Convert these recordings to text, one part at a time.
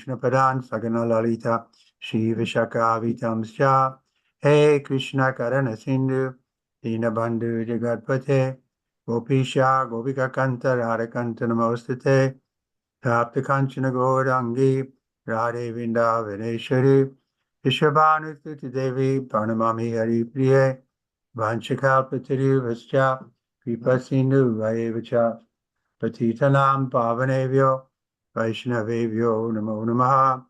Vishnu Padan Sagana Lalita Shri Vishaka Vitamsya He Krishna Karana Sindhu Dinabandhu Jagatpate Gopisha Gopika Kanta Radhakanta Namostate Tapta Kanchana Gaurangi Radhe Vrindavaneshwari Vishwabhanustuti Devi Pranamami Hari Priye Vanchakalpatiri Vascha Kripa Sindhu Vayevacha Patitanam Pavanevyo Vaishnavevyo Namo Namaha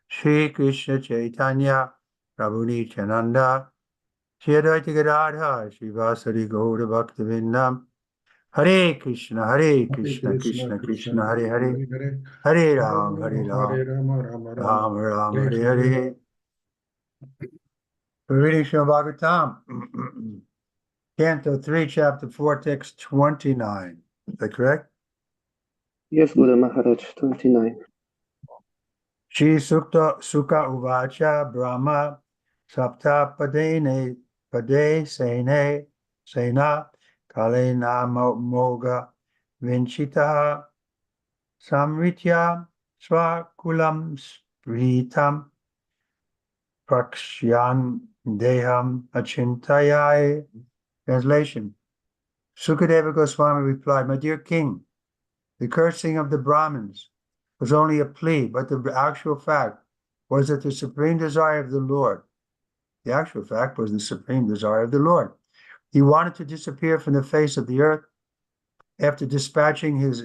Shri Krishna Chaitanya Prabhu Nityananda Shri Advaita Gadadhar Srivasari Gaura Bhaktivinoda Hare Krishna Krishna Krishna Hare Hare Hare Ram Ram Ram Hare Hare. We're reading Śrimad Bhagavatam, Canto 3, Chapter 4, Text 29. Is that correct? Yes, Guru Maharaj, 29. Shri Sukta Sukha Uvacha Brahma Sapta Padene Pade Sena Kalena Moga Vinchita Samritya Swakulam Spritam Prakshyan Deham Achintayai. Translation. Sukadeva Goswami replied, my dear king, the cursing of the Brahmins was only a plea, but the actual fact was that the supreme desire of the Lord, the actual fact was the supreme desire of the Lord. He wanted to disappear from the face of the earth after dispatching his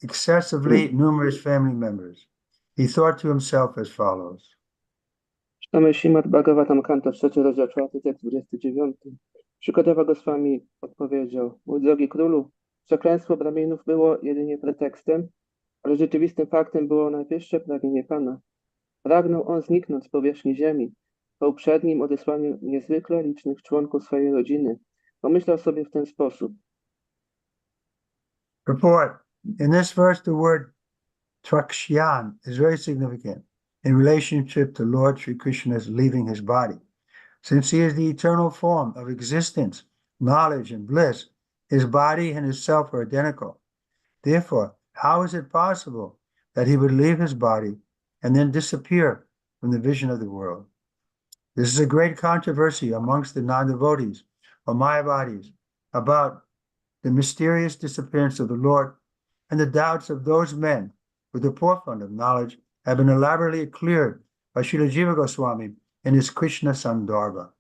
excessively numerous family members. He thought to himself as follows. Czytamy Śrimad Bhagavatam, kanto 3, rozdział 4, tekst 29. Szukadeva Goswami odpowiedział, mój drogi królu, przekleństwo Brahminów było jedynie pretekstem, ale rzeczywistym faktem było najwyższe pragnienie Pana. Pragnął on zniknąć z powierzchni ziemi po uprzednim odesłaniu niezwykle licznych członków swojej rodziny. Pomyślał sobie w ten sposób. Report. In this verse, the word Trakshan is very significant in relationship to Lord Sri Krishna's leaving his body. Since he is the eternal form of existence, knowledge, and bliss, his body and his self are identical. Therefore, how is it possible that he would leave his body and then disappear from the vision of the world? This is a great controversy amongst the non-devotees or Mayavadis about the mysterious disappearance of the Lord, and the doubts of those men with the forefront of knowledge have been elaborately cleared by Srila Jiva Goswami in his Krishna Sandarbha.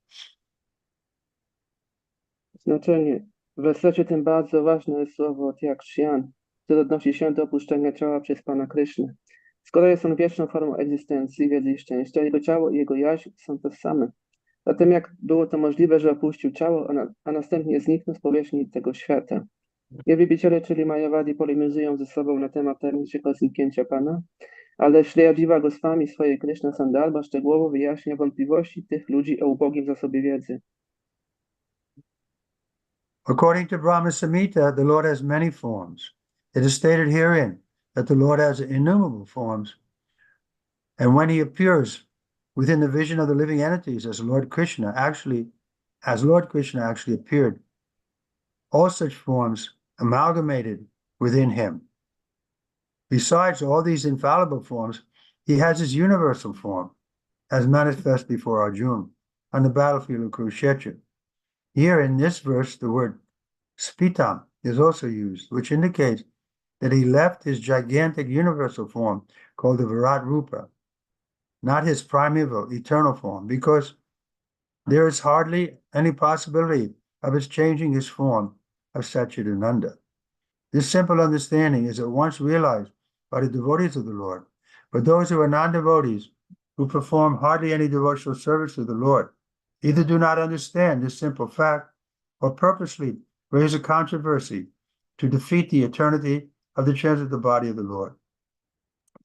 Znaczenie. W wersecie tym bardzo ważne jest słowo Trakshan, które odnosi się do opuszczenia ciała przez Pana Krysznę. Skoro jest on wieczną formą egzystencji, wiedzy i szczęścia, jego ciało i jego jaźń są tożsame. Zatem jak było to możliwe, że opuścił ciało, a następnie zniknął z powierzchni tego świata? Wielbiciele, czyli Mayavadi, polemizują ze sobą na temat tajemniczego zniknięcia Pana, ale Śrila Jiva Goswami w swojej Krishna Sandarbha szczegółowo wyjaśnia wątpliwości tych ludzi o ubogim zasobie wiedzy. According to Brahma Samhita, the Lord has many forms. It is stated herein that the Lord has innumerable forms, and when he appears within the vision of the living entities as Lord Krishna actually appeared, all such forms amalgamated within him. Besides all these infallible forms, he has his universal form, as manifest before Arjuna on the battlefield of Kurukshetra. Here in this verse, the word spitam is also used, which indicates that he left his gigantic universal form called the Virat Rupa, not his primeval eternal form, because there is hardly any possibility of his changing his form of Satchidananda. This simple understanding is at once realized by the devotees of the Lord, but those who are non-devotees, who perform hardly any devotional service to the Lord, either do not understand this simple fact or purposely raise a controversy to defeat the eternity of the transitive body of the Lord.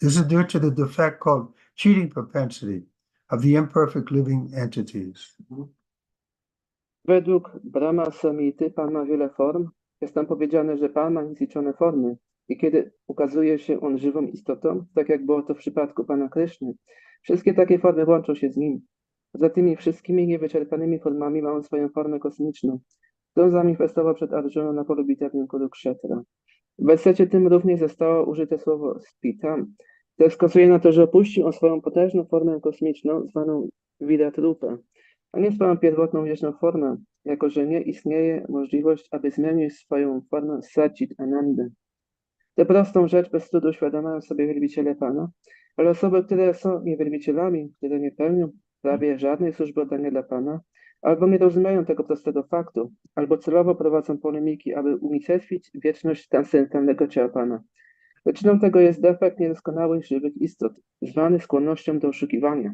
This is due to the defect called cheating propensity of the imperfect living entities. Według Brahma Samhity Pan ma wiele form. Jest tam powiedziane, że Pan ma niezliczone formy i kiedy ukazuje się On żywą istotą, tak jak było to w przypadku Pana Kryszny, wszystkie takie formy łączą się z Nim. Za tymi wszystkimi niewyczerpanymi formami ma On swoją formę kosmiczną, którą zamanifestował przed Arjuną na polu bitewnym Kurukshetra. W wersecie tym również zostało użyte słowo spitam, To wskazuje na to, że opuścił on swoją potężną formę kosmiczną, zwaną Virat-Rupa, a nie swoją pierwotną wieczną formę, jako że nie istnieje możliwość, aby zmienił swoją formę Satchit Anandy. Tę prostą rzecz bez trudu uświadamiają sobie wielbiciele Pana, ale osoby, które są niewielbicielami, które nie pełnią prawie żadnej służby oddania dla Pana, albo nie rozumieją tego prostego faktu, albo celowo prowadzą polemiki, aby unicestwić wieczność transcendentalnego ciała Pana. Przyczyną tego jest defekt niedoskonałych żywych istot, zwany skłonnością do oszukiwania.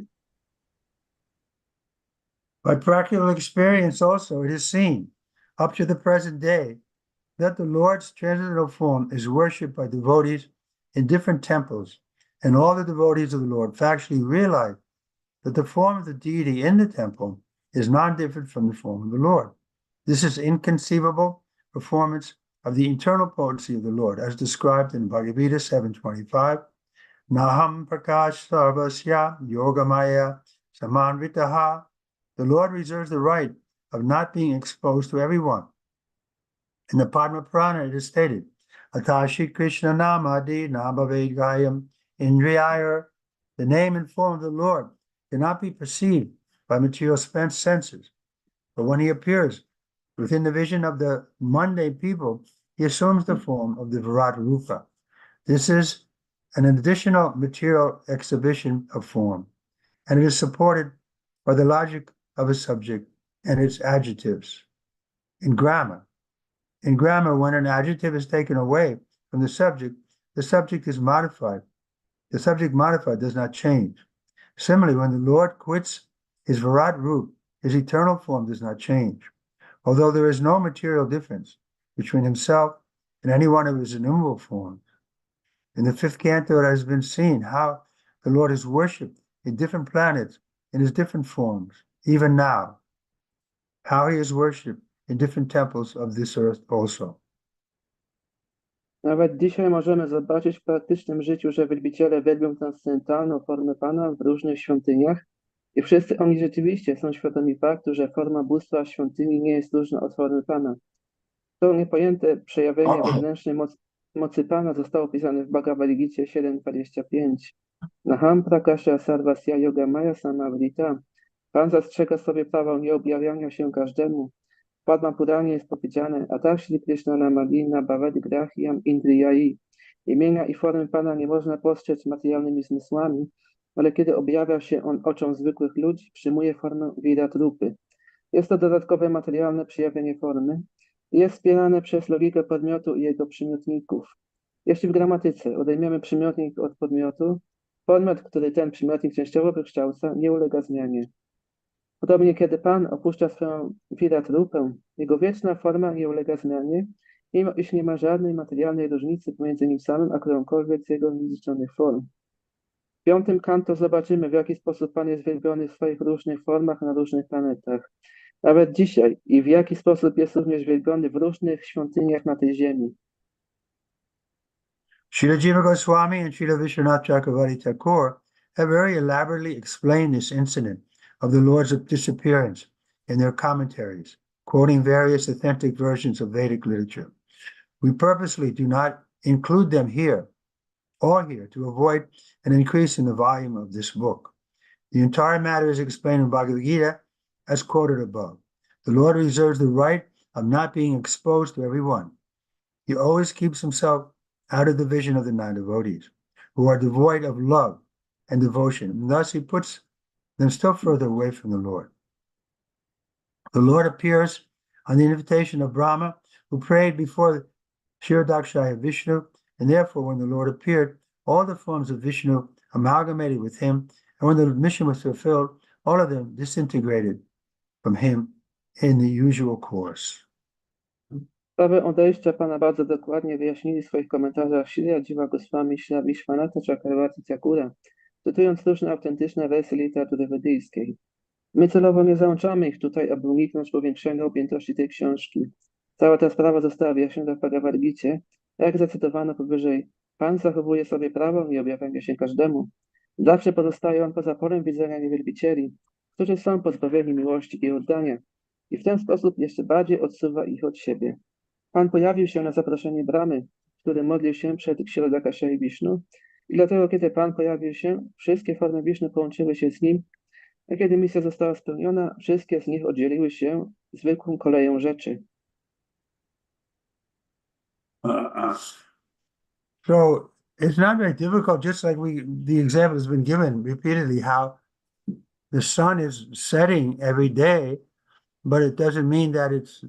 By practical experience also it is seen, up to the present day, that the Lord's transcendental form is worshipped by devotees in different temples, and all the devotees of the Lord factually realize that the form of the deity in the temple is non-different from the form of the Lord. This is inconceivable performance of the internal potency of the Lord, as described in Bhagavad Gita 7:25. Naham prakash sarvasya yogamaya samanvitaha. The Lord reserves the right of not being exposed to everyone. In the Padma Purana, it is stated, Atashi Krishna Namadi Nabhavegayam Indriyayar. The name and form of the Lord cannot be perceived by material senses, but when he appears within the vision of the mundane people, he assumes the form of the Virat Rupa. This is an additional material exhibition of form, and it is supported by the logic of a subject and its adjectives. In grammar, when an adjective is taken away from the subject is modified. The subject modified does not change. Similarly, when the Lord quits his Virat Rup, his eternal form does not change. Although there is no material difference between himself and any one of his innumerable forms. In the fifth canto, it has been seen how the Lord is worshipped in different planets in his different forms, even now. How he is worshipped in different temples of this earth also. Nawet dzisiaj możemy zobaczyć w praktycznym życiu, że wielbiciele wielbią transcendentalną formę Pana w różnych świątyniach i wszyscy oni rzeczywiście są świadomi faktu, że forma bóstwa świątyni nie jest różna od formy Pana. To niepojęte przejawienie wewnętrznej mocy Pana zostało opisane w Bhagavad Gita 7:25. Naham prakasha sarvasya yogamaya samavrita. Pan zastrzega sobie prawo nieobjawiania się każdemu. W Padma Puranie jest powiedziane, Ataśli Krishna Namadina Bhavad Grahyam Indriyai. Imienia i formy Pana nie można postrzec materialnymi zmysłami, ale kiedy objawia się on oczom zwykłych ludzi, przyjmuje formę Virat-Rupy. Jest to dodatkowe materialne przejawienie formy i jest wspierane przez logikę podmiotu i jego przymiotników. Jeśli w gramatyce odejmiemy przymiotnik od podmiotu, podmiot, który ten przymiotnik częściowo wykształca, nie ulega zmianie. Podobnie, kiedy Pan opuszcza swoją Virat-Rupę, jego wieczna forma nie ulega zmianie, mimo iż nie ma żadnej materialnej różnicy pomiędzy nim samym a którąkolwiek z jego niezliczonych form. W piątym kanto zobaczymy, w jaki sposób Pan jest wielbiony w swoich różnych formach na różnych planetach. Nawet dzisiaj i w jaki sposób jest również wielbiony w różnych świątyniach na tej ziemi. Srila Jiva Swami and Srila Vishwanath Chakravarti Thakur have very elaborately explained this incident of the Lord's disappearance in their commentaries, quoting various authentic versions of Vedic literature. We purposely do not include them here to avoid an increase in the volume of this book. The entire matter is explained in Bhagavad Gita as quoted above. The Lord reserves the right of not being exposed to everyone. He always keeps himself out of the vision of the non-devotees, who are devoid of love and devotion, and thus he puts them still further away from the Lord. The Lord appears on the invitation of Brahma, who prayed before Kshirodakshaya Vishnu, and therefore when the Lord appeared, all the forms of Vishnu amalgamated with him, and when the mission was fulfilled, all of them disintegrated from him in the usual course. Sprawę odejścia Pana bardzo dokładnie wyjaśnili w swoich komentarzach Śrila Jiva Goswami, Śrila Vishwanatha Chakravarti Thakura, cytując różne autentyczne wersje literatury wedyjskiej. My celowo nie załączamy ich tutaj, aby uniknąć powiększenia objętości tej książki. Cała ta sprawa została wyjaśniona w Bhagavad Gicie, jak zacytowano powyżej. Pan zachowuje sobie prawo nie objawiania się każdemu. Zawsze pozostaje on poza polem widzenia niewielbicieli, którzy są pozbawieni miłości i oddania, i w ten sposób jeszcze bardziej odsuwa ich od siebie. Pan pojawił się na zaproszenie Brahmy, który modlił się przed Kshirodakshaya Vishnu I dlatego, kiedy Pan pojawił się, wszystkie formy Wisznu połączyły się z nim, a kiedy misja została spełniona, wszystkie z nich oddzieliły się zwykłą koleją rzeczy. So it's not very difficult, just like the example has been given repeatedly, how the sun is setting every day, but it doesn't mean that it's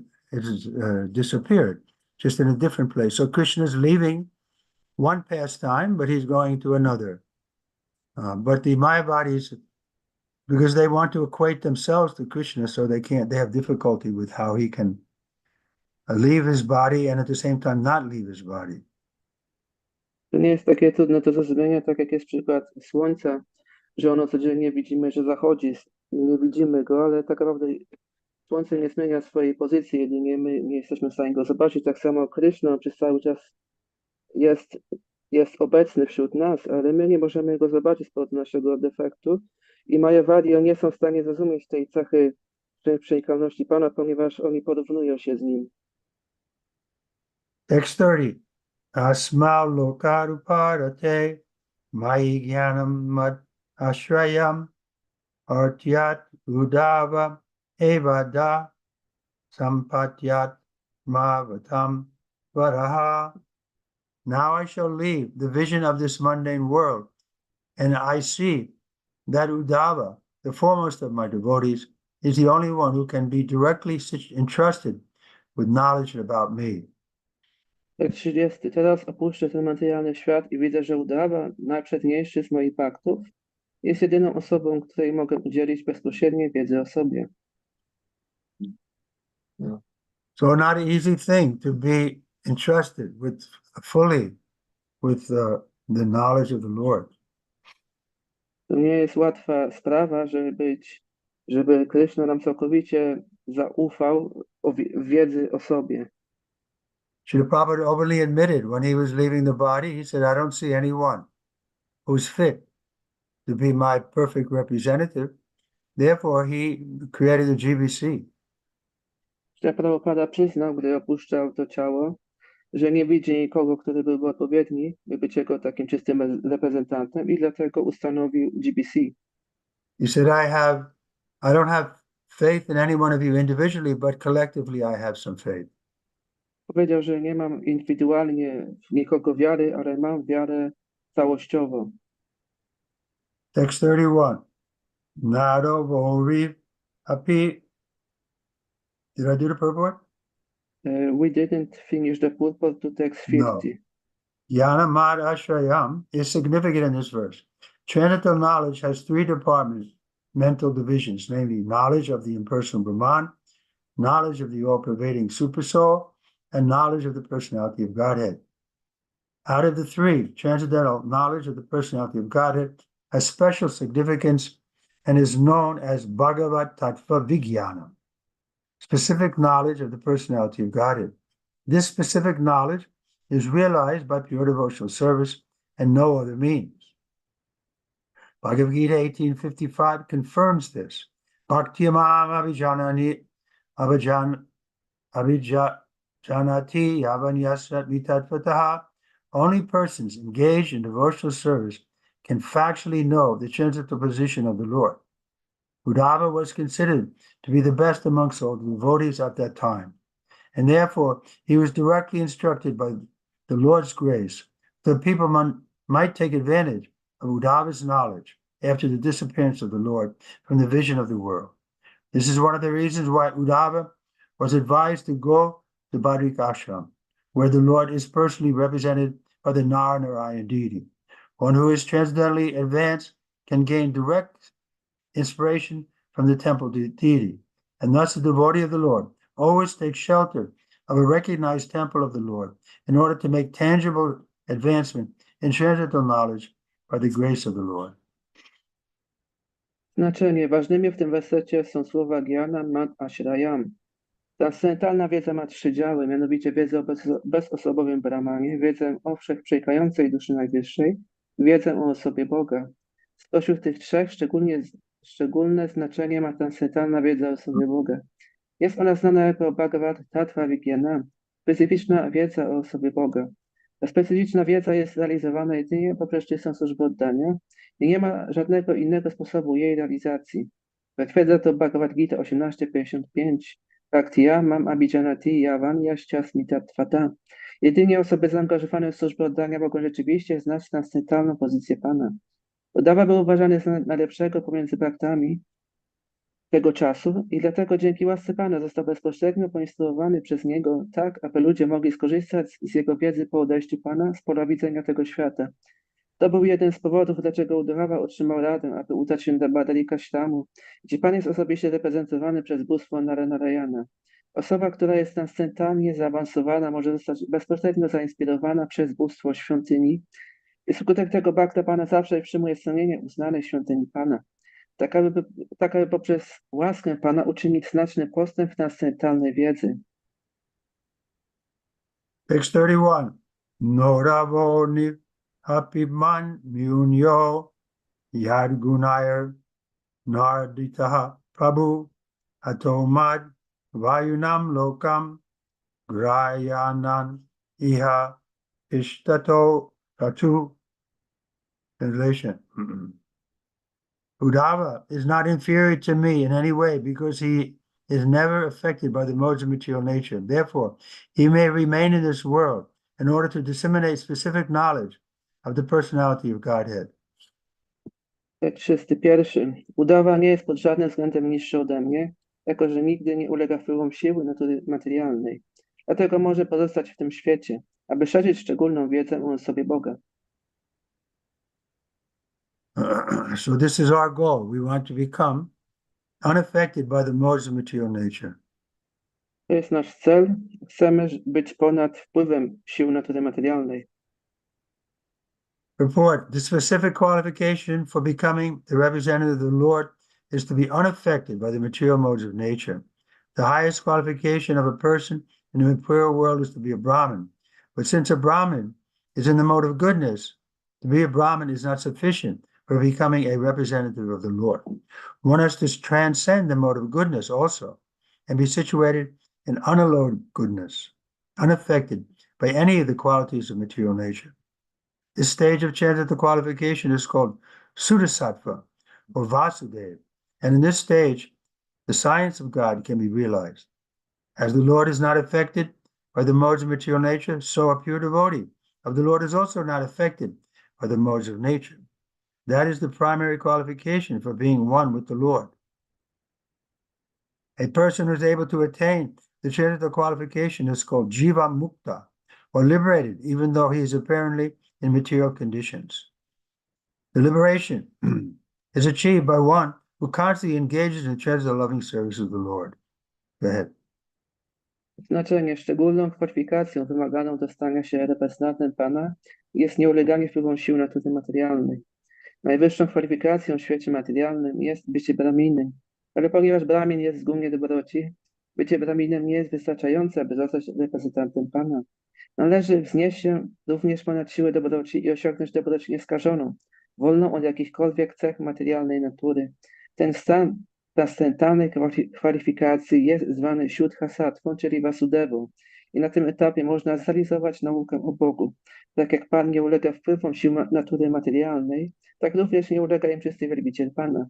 disappeared, just in a different place. So Krishna is leaving one pastime, but he's going to another. But the Mayavadis, because they want to equate themselves to Krishna, so they have difficulty with how he can leave his body and at the same time not leave his body. To nie jest takie trudne do zrozumienia, tak jak jest przykład Słońca, że ono codziennie widzimy, że zachodzi, nie widzimy go, ale tak naprawdę Słońce nie zmienia swojej pozycji, jedynie my nie jesteśmy w stanie go zobaczyć. Tak samo Kryszna przez cały czas jest obecny wśród nas, ale my nie możemy go zobaczyć z powodu naszego defektu. I Mayavadi nie są w stanie zrozumieć tej cechy przenikalności Pana, ponieważ oni porównują się z nim. Text 30. Asmal lokaruparate mai jnanam mad ashrayam artyat udava evada sampatyat mavatam varaha. Now I shall leave the vision of this mundane world, and I see that Uddhava, the foremost of my devotees, is the only one who can be directly entrusted with knowledge about me. Tak 30. Teraz opuszczę ten materialny świat i widzę, że Uddhava, najprzedniejszy z moich baktów, jest jedyną osobą, której mogę udzielić bezpośredniej wiedzy o sobie. So not an easy thing to be entrusted fully with the knowledge of the Lord. To nie jest łatwa sprawa, żeby Krishna nam całkowicie zaufał wiedzy o sobie. Srila Prabhupada openly admitted when he was leaving the body, he said, I don't see anyone who's fit to be my perfect representative. Therefore, he created the GBC. Srila Prabhupada przyznał, gdy opuszczał to ciało, że nie widzi nikogo, który byłby odpowiedni, by być jego takim czystym reprezentantem i dlatego ustanowił GBC. He said, I don't have faith in any one of you individually, but collectively I have some faith. Powiedział, że nie mam indywidualnie w nikogo wiary, ale mam wiarę całościowo. Text 31. Nado Voriv Api. Did I do the purport? We didn't finish the purport to text 50. No. Yanamad Ashrayam is significant in this verse. Transcendental knowledge has three departments, mental divisions, namely knowledge of the impersonal Brahman, knowledge of the all-pervading Supersoul, and knowledge of the personality of Godhead. Out of the three, transcendental knowledge of the personality of Godhead has special significance and is known as Bhagavat Tattva Vijnana, specific knowledge of the personality of Godhead. This specific knowledge is realized by pure devotional service and no other means. Bhagavad Gita 18:55 confirms this. Bhakti-mam abhijanati yavanyasat vitattvataha. Only persons engaged in devotional service can factually know the transcendental position of the Lord. Uddhava was considered to be the best amongst all the devotees at that time, and therefore he was directly instructed by the Lord's grace that people might take advantage of Uddhava's knowledge after the disappearance of the Lord from the vision of the world. This is one of the reasons why Uddhava was advised to go to Badrik Ashram, where the Lord is personally represented by the Narayan deity. One who is transcendently advanced can gain direct inspiration from the temple deity, and thus the devotee of the Lord always takes shelter of a recognized temple of the Lord in order to make tangible advancement in transcendental knowledge by the grace of the Lord. Znaczenie. Ważnymi w tym wersecie są słowa Gyana Mat Ashrayam. Transcendentalna wiedza ma trzy działy, mianowicie wiedzę o bezosobowym Brahmanie, wiedzę o wszechprzenikającej duszy najwyższej, wiedzę o osobie Boga. Spośród tych trzech szczególne znaczenie ma transcendentalna wiedza o osobie Boga. Jest ona znana jako Bhagavat Tattva Vijnana, specyficzna wiedza o osobie Boga. Ta specyficzna wiedza jest realizowana jedynie poprzez czystą służbę oddania i nie ma żadnego innego sposobu jej realizacji. Zatwierdza to Bhagavad Gita 18.55. Bhaktiya mam abhijanati yavan yashchasmitattvata. Jedynie osoby zaangażowane w służbę oddania mogą rzeczywiście znać transcendentalną pozycję Pana. Udawa był uważany za najlepszego pomiędzy praktami tego czasu i dlatego dzięki łasce Pana został bezpośrednio poinstruowany przez Niego tak, aby ludzie mogli skorzystać z jego wiedzy po odejściu Pana z pola widzenia tego świata. To był jeden z powodów, dlaczego Uddhava otrzymał radę, aby udać się do Badalika Śramu, gdzie Pan jest osobiście reprezentowany przez bóstwo Naranarayana. Osoba, która jest transcendentalnie zaawansowana, może zostać bezpośrednio zainspirowana przez bóstwo świątyni i wskutek tego Bhakta Pana zawsze przyjmuje schronienie uznanej świątyni Pana. Tak aby poprzez łaskę Pana uczynić znaczny postęp w transcendentalnej wiedzy. Text 31. Noravoni apiman myunyo yad gunayar narditaha prabhu atomad vayunam lokam grayanan iha ishtato ratu. Translation. Uddhava is not inferior to me in any way because he is never affected by the modes of material nature. Therefore, he may remain in this world in order to disseminate specific knowledge of the personality of Godhead. Tekst 31. Udawa nie jest pod żadnym względem niższy ode mnie, jako że nigdy nie ulega wpływom siły natury materialnej. Dlatego może pozostać w tym świecie, aby szerzyć szczególną wiedzę o osobie Boga. So this is our goal. We want to become unaffected by the modes of material nature. To jest nasz cel. Chcemy być ponad wpływem sił natury materialnej. Report, the specific qualification for becoming the representative of the Lord is to be unaffected by the material modes of nature. The highest qualification of a person in the material world is to be a Brahmin. But since a Brahmin is in the mode of goodness, to be a Brahmin is not sufficient for becoming a representative of the Lord. One has to transcend the mode of goodness also and be situated in unalloyed goodness, unaffected by any of the qualities of material nature. This stage of transcendental qualification is called Sudasattva or Vasudeva, and in this stage, the science of God can be realized. As the Lord is not affected by the modes of material nature, so a pure devotee of the Lord is also not affected by the modes of nature. That is the primary qualification for being one with the Lord. A person who is able to attain the transcendental qualification is called Jiva Mukta, or liberated, even though he is apparently in material conditions. The liberation is achieved by one who constantly engages in the transcendental loving service of the Lord. Go ahead. Znaczenie szczególną kwalifikacją wymaganą do stania się reprezentantem Pana jest nieuleganie wpływom sił natury materialnej. Najwyższą kwalifikacją w świecie materialnym jest bycie Brahminem, ale ponieważ Brahmin jest zgumnie dobroci, bycie Brahminem nie jest wystarczające, aby zostać reprezentantem Pana. Należy wznieść się również ponad siłę dobroci i osiągnąć dobroć nieskażoną, wolną od jakichkolwiek cech materialnej natury. Ten stan transcendentalnej kwalifikacji jest zwany Shuddha-sattvą, czyli Vasudevą. I na tym etapie można zrealizować naukę o Bogu. Tak jak Pan nie ulega wpływom sił natury materialnej, tak również nie ulega im czysty wielbiciel Pana.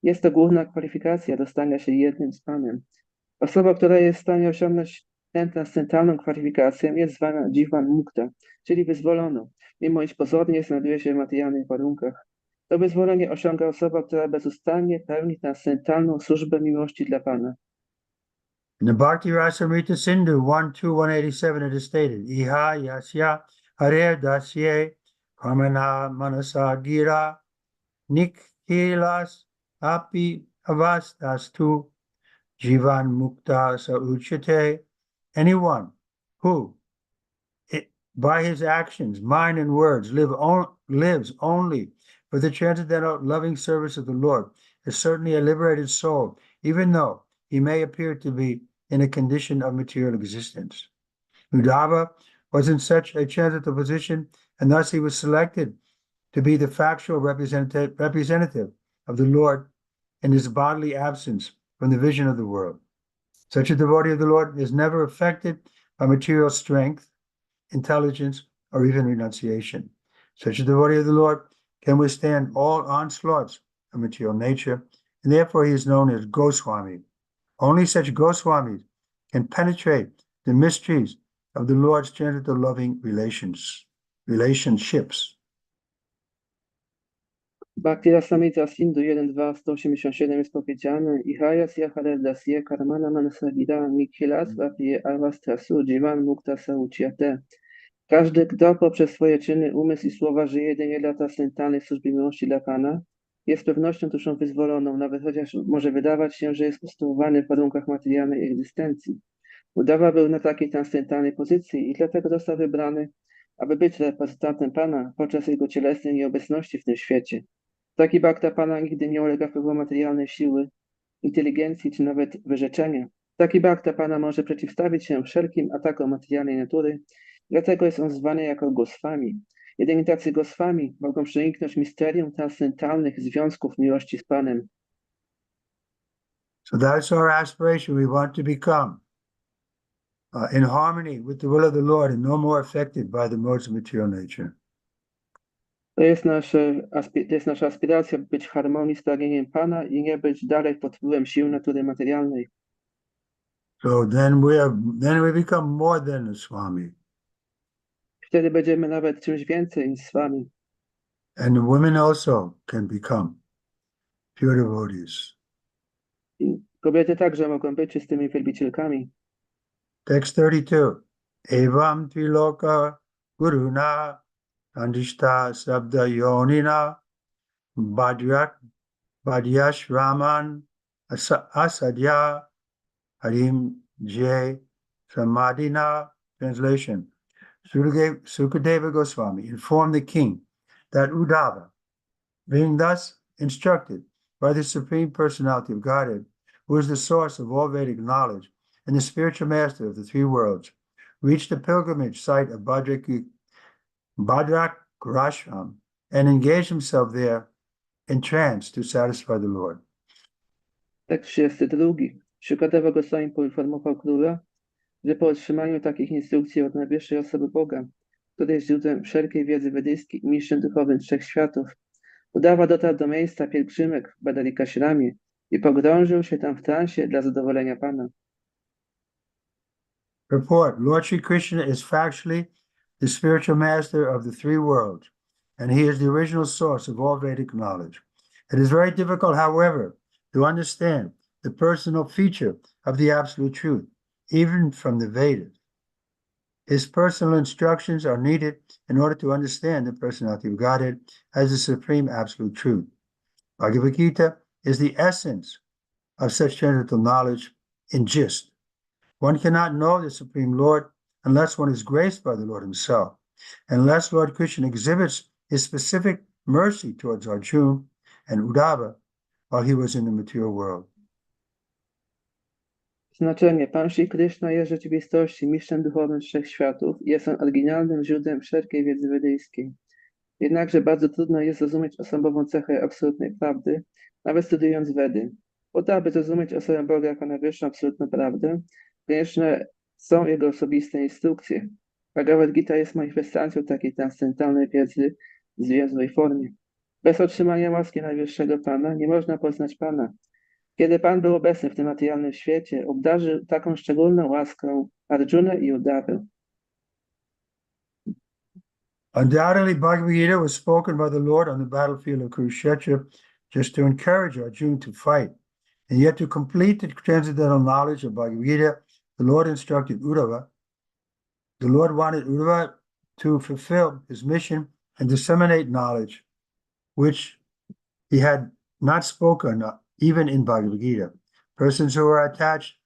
Jest to główna kwalifikacja do stania się jednym z Panem. Osoba, która jest w stanie osiągnąć tę transcendentalną kwalifikację, jest zwana Jivan Mukta, czyli wyzwoloną, mimo iż pozornie znajduje się w materialnych warunkach. To wyzwolenie osiąga osoba, która bezustannie pełni transcendentalną służbę miłości dla Pana. In the Bhakti Rasamrita Sindhu 1.2.187 it is stated, Iha yasya harer dasye karmana manasa gira nikhilas api avastastu jivan mukta sa uchate. Anyone who, by his actions, mind, and words, lives only for the transcendental loving service of the Lord is certainly a liberated soul, even though he may appear to be in a condition of material existence. Uddhava was in such a transcendental position, and thus he was selected to be the factual representative of the Lord in his bodily absence from the vision of the world. Such a devotee of the Lord is never affected by material strength, intelligence, or even renunciation. Such a devotee of the Lord can withstand all onslaughts of material nature, and therefore he is known as Goswami. Only such Goswamis can penetrate the mysteries of the Lord's transcendental loving relationships. Bhakti Rasamrita Sindhu 1.2.187 jest powiedziane Ihaya Syahareldasye Karmana Manasagida Nikhilas Vapie Avastrasu Jivan Mukta Sauchiate. Każdy, kto poprzez swoje czyny, umysł i słowa żyje jedynie dla transcendentalnej służby miłości dla Pana, jest pewnością duszą wyzwoloną, nawet chociaż może wydawać się, że jest usytuowany w warunkach materialnej egzystencji. Udawa był na takiej transcendentalnej pozycji i dlatego został wybrany, aby być reprezentantem Pana podczas jego cielesnej nieobecności w tym świecie. Taki bhakta Pana nigdy nie ulega wpływu materialnej siły, inteligencji czy nawet wyrzeczenia. Taki bhakta Pana może przeciwstawić się wszelkim atakom materialnej natury, dlatego jest on zwany jako Goswami. Jedynie tacy Goswami mogą przeniknąć misterium transcendentalnych związków miłości z Panem. So that's our aspiration. We want to become in harmony with the will of the Lord and no more affected by the modes of material nature. To jest nasza aspiracja, by być w harmonii z pragnieniem Pana i nie być dalej pod wpływem sił natury materialnej. So then we become more than a Swami. Wtedy będziemy nawet czymś więcej niż Swami. And the women also can become pure devotees. I kobiety także mogą być czystymi wielbicielkami. Text 32. Evam triloka guruna andishta sabda yonina badyash raman asadya harim jay samadhina. Translation. Sukadeva Goswami informed the king that Uddhava, being thus instructed by the Supreme Personality of Godhead, who is the source of all Vedic knowledge and the spiritual master of the three worlds, reached the pilgrimage site of Bhadrakrashram and engaged himself there in trance to satisfy the Lord. Tekst 32. Sukadeva Goswami poinformował króla, że po otrzymaniu takich instrukcji od najwyższej osoby Boga, który jest źródłem wszelkiej wiedzy wedyjskiej i mistrzem duchowym trzech światów, Uddhava dotarł do miejsca pielgrzymek w Badarikashramie i pogrążył się tam w transie dla zadowolenia Pana. Report. Lord Sri Krishna is factually the spiritual master of the three worlds, and he is the original source of all Vedic knowledge. It is very difficult, however, to understand the personal feature of the absolute truth, even from the Vedas. His personal instructions are needed in order to understand the personality of Godhead as the supreme absolute truth. Bhagavad Gita is the essence of such transcendental knowledge in gist. One cannot know the Supreme Lord unless one is graced by the Lord himself, unless Lord Krishna exhibits his specific mercy towards Arjuna and Uddhava while he was in the material world. Znaczenie. Pan Shri Krishna jest w rzeczywistości mistrzem duchowym trzech światów i jest on oryginalnym źródłem wszelkiej wiedzy wedyjskiej. Jednakże bardzo trudno jest zrozumieć osobową cechę absolutnej prawdy, nawet studiując Wedy. Po to, aby zrozumieć osobę Boga jako najwyższą absolutną prawdę, konieczne są jego osobiste instrukcje. Bhagavad Gita jest manifestacją takiej transcendentalnej wiedzy w zwięzłej formie. Bez otrzymania łaski najwyższego Pana nie można poznać Pana. Kiedy Pan był obecny w tym materialnym świecie, obdarzył taką szczególną łaską Arjunę i Uddhawę. Undoubtedly, Bhagavad Gita was spoken by the Lord on the battlefield of Kurukshetra just to encourage Arjuna to fight. And yet to complete the transcendental knowledge of Bhagavad Gita, the Lord instructed Uddhava. The Lord wanted Uddhava to fulfill his mission and disseminate knowledge, which he had not spoken even in Bhagavad Gita. Persons who are attached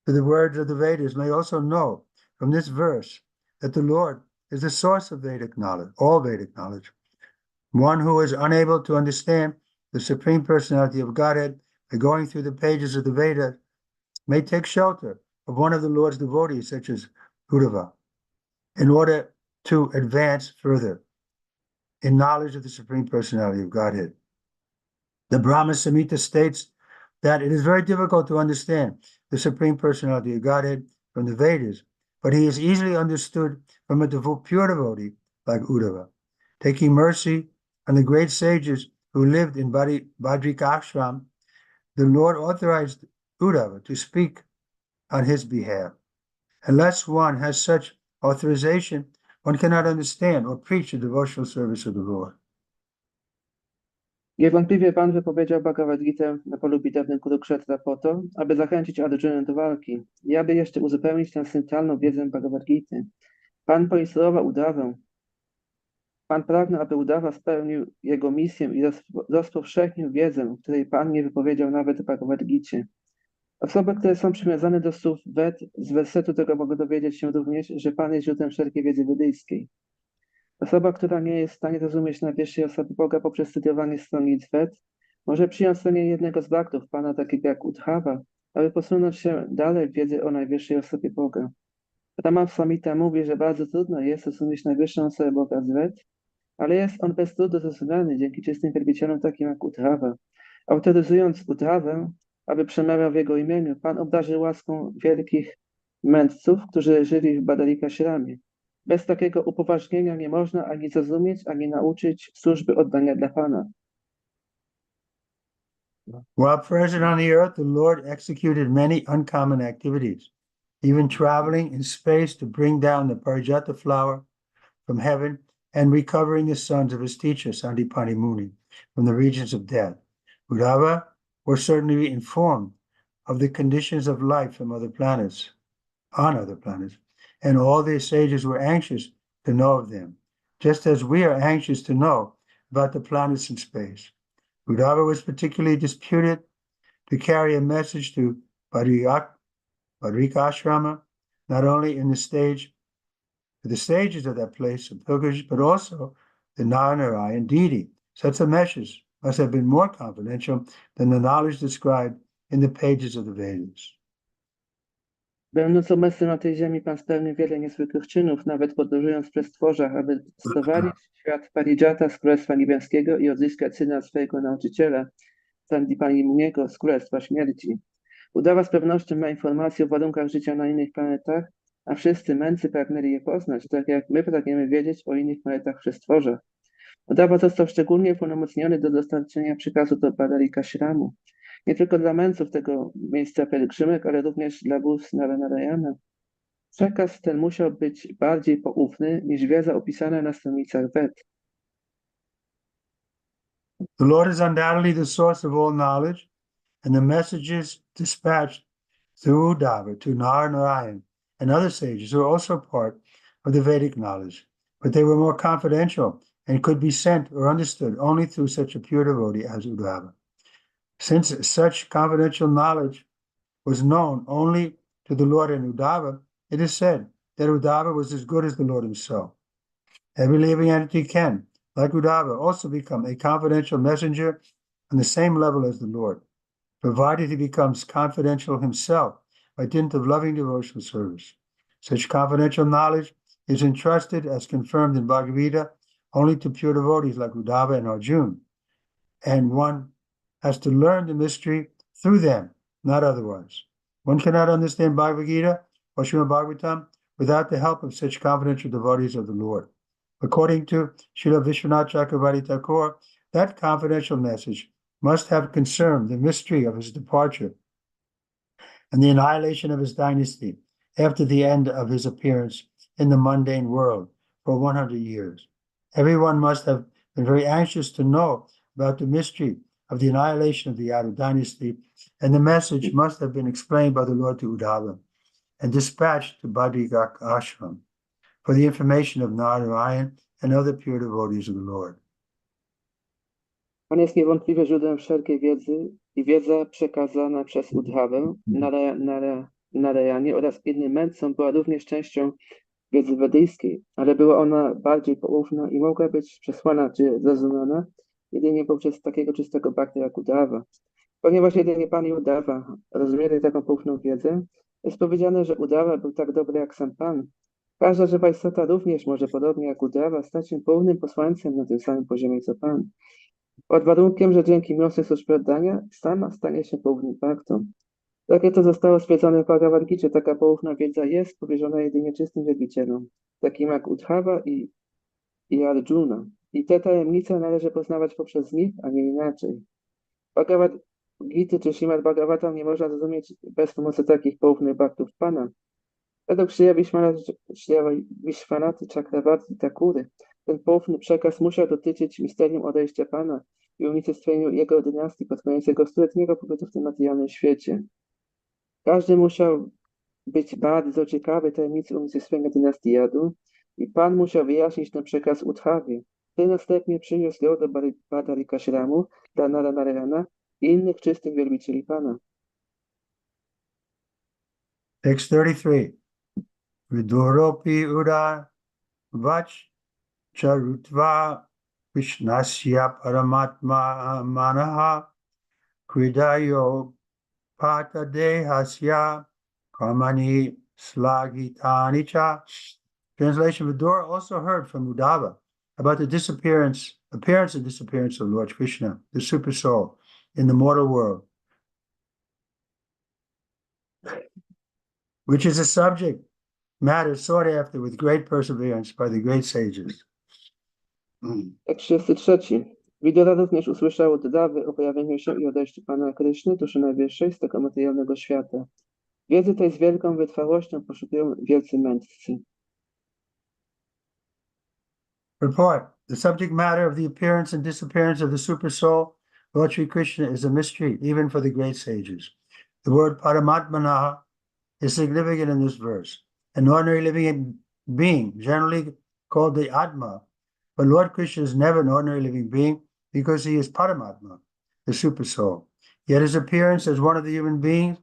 to the words of the Vedas may also know from this verse that the Lord is the source of Vedic knowledge, all Vedic knowledge. One who is unable to understand the Supreme Personality of Godhead by going through the pages of the Vedas may take shelter of one of the Lord's devotees, such as Uddhava, in order to advance further in knowledge of the Supreme Personality of Godhead. The Brahma Samhita states that it is very difficult to understand the Supreme Personality of Godhead from the Vedas, but he is easily understood from a pure devotee like Uddhava. Taking mercy on the great sages who lived in Badrikashram, the Lord authorized Uddhava to speak on his behalf. Unless one has such authorization, one cannot understand or preach the devotional service of the Lord. Niewątpliwie Pan wypowiedział Bhagavad Gitę na polu bitewnym Kurukshetra po to, aby zachęcić Arjunę do walki i aby jeszcze uzupełnić transcendentalną wiedzę Bhagavad Gity. Pan poinstruował Uddhawę. Pan pragnął, aby Uddhava spełnił jego misję i rozpowszechnił wiedzę, której Pan nie wypowiedział nawet w Bhagavad Gicie. Osoby, które są przywiązane do słów Ved, z wersetu tego mogą dowiedzieć się również, że Pan jest źródłem wszelkiej wiedzy wedyjskiej. Osoba, która nie jest w stanie zrozumieć najwyższej osoby Boga poprzez studiowanie stronnic Ved, może przyjąć stronę jednego z baktów Pana, takiego jak Uddhava, aby posunąć się dalej w wiedzy o najwyższej osobie Boga. Rama Samhita mówi, że bardzo trudno jest zrozumieć najwyższą osobę Boga z Ved, ale jest on bez trudu zrozumiany dzięki czystym wielbicielom takim jak Uddhava. Autoryzując Uddhavę, aby przemawiał w jego imieniu, Pan obdarzył łaską wielkich mędrców, którzy żyli w Badarikashramie. Bez takiego upoważnienia nie można ani zrozumieć, ani nauczyć służby oddania dla Pana. While present on the earth, the Lord executed many uncommon activities, even traveling in space to bring down the Parijata flower from heaven and recovering the sons of his teacher, Sandipani Muni, from the regions of death. Uddhava was certainly informed of the conditions of life from other planets, on other planets, and all the sages were anxious to know of them, just as we are anxious to know about the planets in space. Uddhava was particularly disputed to carry a message to Badrikashrama, not only in the stages of that place of pilgrimage, but also the Narayan deity. Such a message must have been more confidential than the knowledge described in the pages of the Vedas. Będąc obecnym na tej ziemi, Pan spełnił wiele niezwykłych czynów, nawet podróżując przez tworzach, aby sprowadzić świat Parijata z Królestwa Niebieskiego i odzyskać syna swojego nauczyciela, Sandipani Muniego z Królestwa Śmierci. Uddhava z pewnością ma informacje o warunkach życia na innych planetach, a wszyscy mędrcy pragnęli je poznać, tak jak my pragniemy wiedzieć o innych planetach przez tworzach. Uddhava został szczególnie upełnomocniony do dostarczenia przekazu do Badarikashramu. Nie tylko dla mędrców tego miejsca pielgrzymek, ale również dla bóstw Narayana. Przekaz ten musiał być bardziej poufny niż wiedza opisana na stronnicach Ved. The Lord is undoubtedly the source of all knowledge, and the messages dispatched through Uddhava to Narayan and other sages are also part of the Vedic knowledge, but they were more confidential and could be sent or understood only through such a pure devotee as Uddhava. Since such confidential knowledge was known only to the Lord and Uddhava, it is said that Uddhava was as good as the Lord himself. Every living entity can, like Uddhava, also become a confidential messenger on the same level as the Lord, provided he becomes confidential himself by dint of loving devotional service. Such confidential knowledge is entrusted, as confirmed in Bhagavad Gita, only to pure devotees like Uddhava and Arjuna, and one has to learn the mystery through them, not otherwise. One cannot understand Bhagavad Gita or Śrimad Bhagavatam without the help of such confidential devotees of the Lord. According to Srila Vishwanath Chakravarti Thakur, that confidential message must have concerned the mystery of his departure and the annihilation of his dynasty after the end of his appearance in the mundane world for 100 years. Everyone must have been very anxious to know about the mystery of the annihilation of the Yadu dynasty, and the message must have been explained by the Lord to Uddhava and dispatched to Badrikak Ashram for the information of Narayan and other pure devotees of the Lord. On jest niewątpliwie źródłem wszelkiej wiedzy i wiedza przekazana przez Uddhavę, Narayanie oraz innym mędrcom była również częścią wiedzy wedyjskiej, ale była ona bardziej poufna i mogła być przesłana czy zrozumiana jedynie poprzez takiego czystego bhakta jak Uddhava. Ponieważ jedynie Pan i Uddhava rozumieli taką poufną wiedzę, jest powiedziane, że Uddhava był tak dobry jak sam Pan. Każda żywa istota również może, podobnie jak Uddhava, stać się pełnym posłańcem na tym samym poziomie co Pan. Pod warunkiem, że dzięki miłosnej służbie oddania sama stanie się poufnym bhaktą. Tak jak to zostało stwierdzone w Bhagavad Gicie, taka poufna wiedza jest powierzona jedynie czystym wielbicielom, takim jak Uddhava i i Arjuna. I te tajemnice należy poznawać poprzez nich, a nie inaczej. Bhagavad Gity czy Śrimad Bhagavatam nie można zrozumieć bez pomocy takich poufnych bhaktów Pana. Według Śri Vishwanaty Chakravarti Thakury ten poufny przekaz musiał dotyczyć misterium odejścia Pana i unicestwieniu jego dynastii pod koniec jego stuletniego pobytu w tym materialnym świecie. Każdy musiał być bardzo ciekawy tajemnicy unicestwienia dynastii Jadu i Pan musiał wyjaśnić ten przekaz Udhawie, który następnie przyniósł go do Badarikashramu dla Naranarayana i innych czystych wielbicieli Pana. Text 33. Viduropi ura vach charutva Krishnasya paramatma manaha kridayo pata dehasya kamani slagitani cha. Translation: Vidura also heard from Uddhava about the appearance and disappearance of Lord Krishna, the super soul, in the mortal world, which is a subject matter sought after with great perseverance by the great sages. Tekst 33. Widura również usłyszał od Dawy o pojawieniu się i odejściu Pana Kryszny, duszy najwyższej, z tego materialnego świata. Wiedzy tej z wielką wytrwałością poszukują wielcy mędrcy. Report: the subject matter of the appearance and disappearance of the super soul, Lord Sri Krishna, is a mystery even for the great sages. The word Paramatmana is significant in this verse. An ordinary living being, generally called the Atma, but Lord Krishna is never an ordinary living being because he is Paramatma, the super soul. Yet his appearance as one of the human beings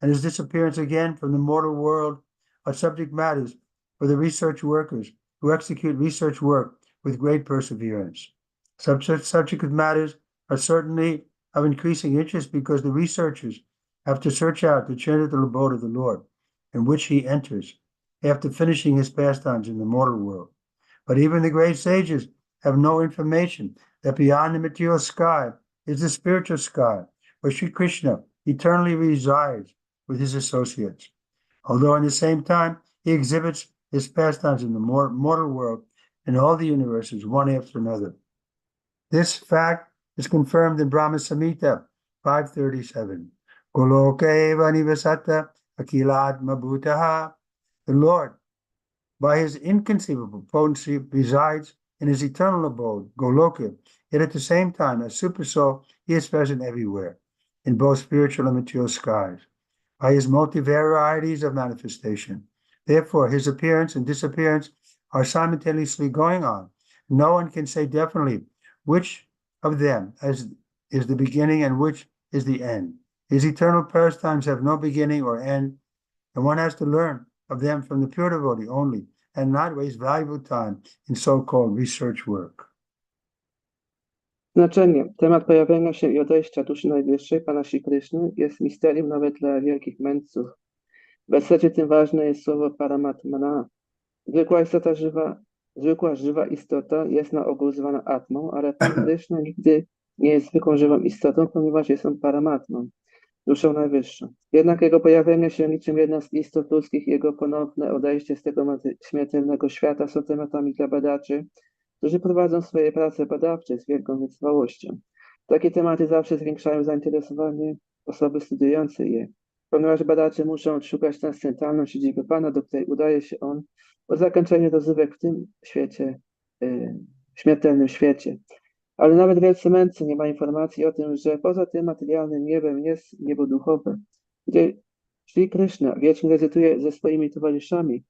and his disappearance again from the mortal world are subject matters for the research workers who execute research work with great perseverance. Such subject matters are certainly of increasing interest because the researchers have to search out the transcendental abode of the Lord, in which he enters after finishing his pastimes in the mortal world. But even the great sages have no information that beyond the material sky is the spiritual sky, where Sri Krishna eternally resides with his associates. Although at the same time he exhibits his pastimes in the mortal world in all the universes, one after another. This fact is confirmed in Brahma Samhita 537. Goloka eva nivasata akilatma bhutaha. The Lord, by his inconceivable potency, resides in his eternal abode, Goloka, yet at the same time, as super soul, he is present everywhere, in both spiritual and material skies, by his multivarieties of manifestation. Therefore, his appearance and disappearance are simultaneously going on. No one can say definitely which of them is the beginning and which is the end. His eternal pastimes have no beginning or end, and one has to learn of them from the pure devotee only, and not waste valuable time in so-called research work. Znaczenie. Temat pojawienia się i odejścia duszy najwyższej, Pana Śri Kryszny, jest misterium nawet dla wielkich mędrców. W wersecie tym ważne jest słowo Paramatmana. Zwykła żywa istota jest na ogół zwana Atmą, ale Pan Kryszna nigdy nie jest zwykłą żywą istotą, ponieważ jest on Paramatmą, duszą najwyższą. Jednak jego pojawienie się niczym jedna z istot ludzkich i jego ponowne odejście z tego śmiertelnego świata są tematami dla badaczy, którzy prowadzą swoje prace badawcze z wielką wytrwałością. Takie tematy zawsze zwiększają zainteresowanie osoby studiującej je, ponieważ badacze muszą odszukać transcendentalną siedzibę Pana, do której udaje się on po zakończeniu rozrywek w tym świecie, śmiertelnym świecie. Ale nawet wielcy mędrcy nie ma informacji o tym, że poza tym materialnym niebem jest niebo duchowe, gdzie Śri Krishna wiecznie rezytuje ze swoimi towarzyszami,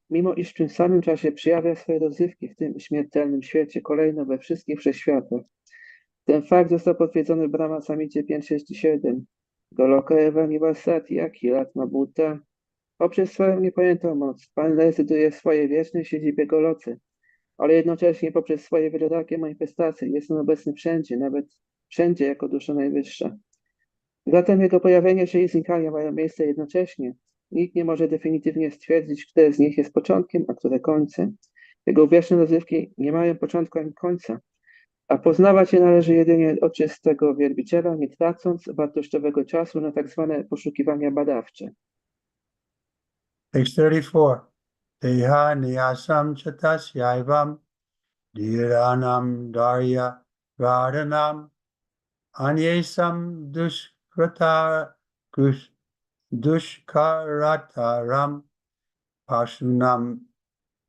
mimo iż w tym samym czasie przyjawia swoje rozrywki w tym śmiertelnym świecie kolejno we wszystkich wszechświatach. Ten fakt został potwierdzony w Brahma Samicie 567. Goloka eva nivasati akilatma bhuta. Poprzez swoją niepojętą moc Pan rezyduje w swojej wiecznej siedzibie Goloce, ale jednocześnie poprzez swoje wielorakie manifestacje jest on obecny wszędzie, nawet wszędzie jako dusza najwyższa. Zatem jego pojawienie się i znikanie mają miejsce jednocześnie. Nikt nie może definitywnie stwierdzić, które z nich jest początkiem, a które końcem. Jego wieczne rozrywki nie mają początku ani końca, a poznawać je należy jedynie od czystego wielbiciela, nie tracąc wartościowego czasu na tak zwane poszukiwania badawcze. Text 34. Deha niyasam chatasyaivam Dhiranam Darya Radhanam Anyesam Dushkarataram Pasunam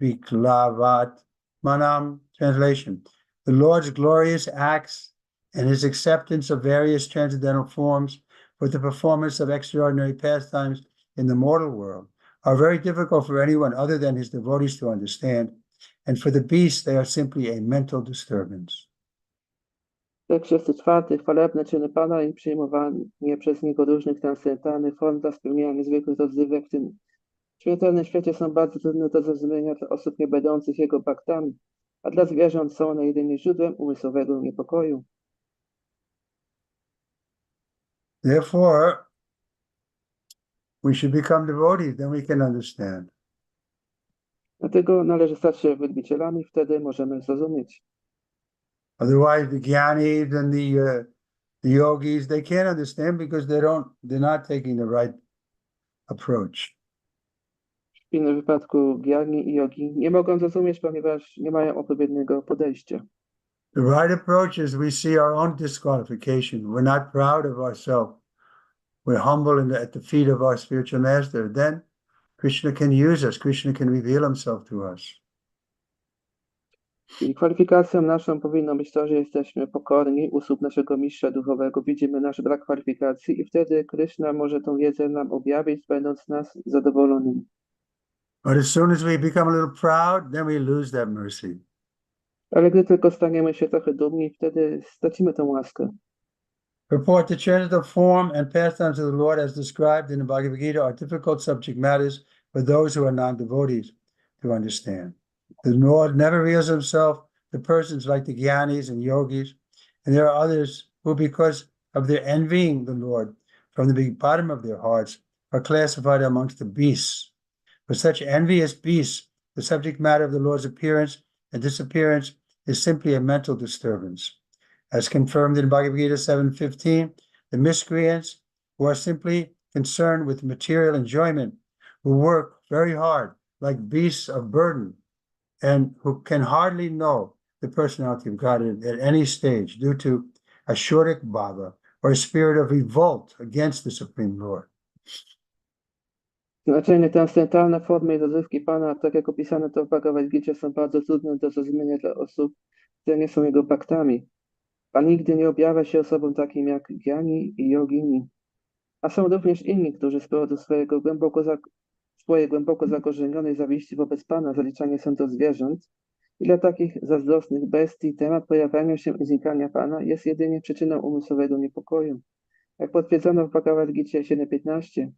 Viklavat Manam. Translation. The Lord's glorious acts and his acceptance of various transcendental forms for the performance of extraordinary pastimes in the mortal world are very difficult for anyone other than his devotees to understand, and for the beasts they are simply a mental disturbance. Tekst 24. Chwalebne czyny Pana i przyjmowanie przez Niego różnych transcendentalnych form dla spełnienia niezwykłych rozrywek w tym śmiertelnym świecie są bardzo trudne do zrozumienia dla osób nie będących Jego baktami, a dla zwierząt są one jedynie źródłem umysłowego niepokoju. Therefore, we should become devotees, then we can understand. Dlatego należy stać się wielbicielami, wtedy możemy zrozumieć. Otherwise, the gyanis and the yogis, they can't understand because they're not taking the right approach. W innym wypadku gyani i jogi nie mogą zrozumieć, ponieważ nie mają odpowiedniego podejścia. The right approach is we see our own disqualification. We're not proud of ourselves. We're humble at the feet of our spiritual master. Then Krishna can use us. Krishna can reveal himself to us. I kwalifikacją naszą powinno być to, że jesteśmy pokorni u stóp naszego mistrza duchowego, widzimy nasz brak kwalifikacji i wtedy Krishna może tą wiedzę nam objawić, będąc nas zadowolonymi. But as soon as we become a little proud, then we lose that mercy. Ale gdy tylko staniemy się trochę dumni, wtedy stracimy tę łaskę. Purport: the transcendental form and pastimes of the Lord as described in the Bhagavad Gita are difficult subject matters for those who are non-devotees to understand. The Lord never reveals himself to persons like the Gyanis and Yogis, and there are others who, because of their envying the Lord from the bottom of their hearts, are classified amongst the beasts. For such envious beasts, the subject matter of the Lord's appearance and disappearance is simply a mental disturbance. As confirmed in Bhagavad Gita 7:15, the miscreants who are simply concerned with material enjoyment, who work very hard like beasts of burden, and who can hardly know the personality of God at any stage due to a shortik bhava or a spirit of revolt against the Supreme Lord. Znaczenie transcendentalne formy i rozrywki Pana, tak jak opisane to w Bhagavad Gicie, są bardzo trudne do zrozumienia dla osób, które nie są Jego baktami. Pan nigdy nie objawia się osobom takim jak gyani i yogini. A są również inni, którzy z powodu swojej głęboko zakorzenionej zawiści wobec Pana zaliczani są do zwierząt. I dla takich zazdrosnych bestii temat pojawiania się i znikania Pana jest jedynie przyczyną umysłowego niepokoju. Jak potwierdzono w Bhagavad Gicie 7:15,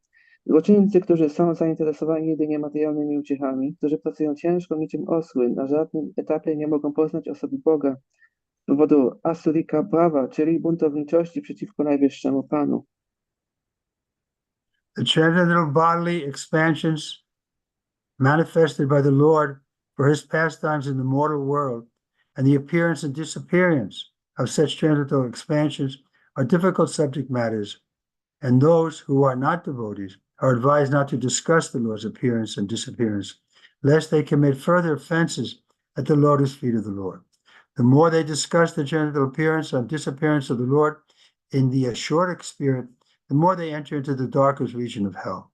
złoczyńcy, którzy są zainteresowani jedynie materialnymi uciechami, którzy pracują ciężko niczym osły, na żadnym etapie nie mogą poznać osoby Boga z powodu asurika prawa, czyli buntowniczości przeciwko najwyższemu Panu. The transcendental bodily expansions manifested by the Lord for his pastimes in the mortal world and the appearance and disappearance of such transcendental expansions are difficult subject matters, and those who are not devotees are advised not to discuss the Lord's appearance and disappearance, lest they commit further offenses at the lotus feet of the Lord. The more they discuss the transcendental appearance and disappearance of the Lord in the asuric spirit, the more they enter into the darkest region of hell.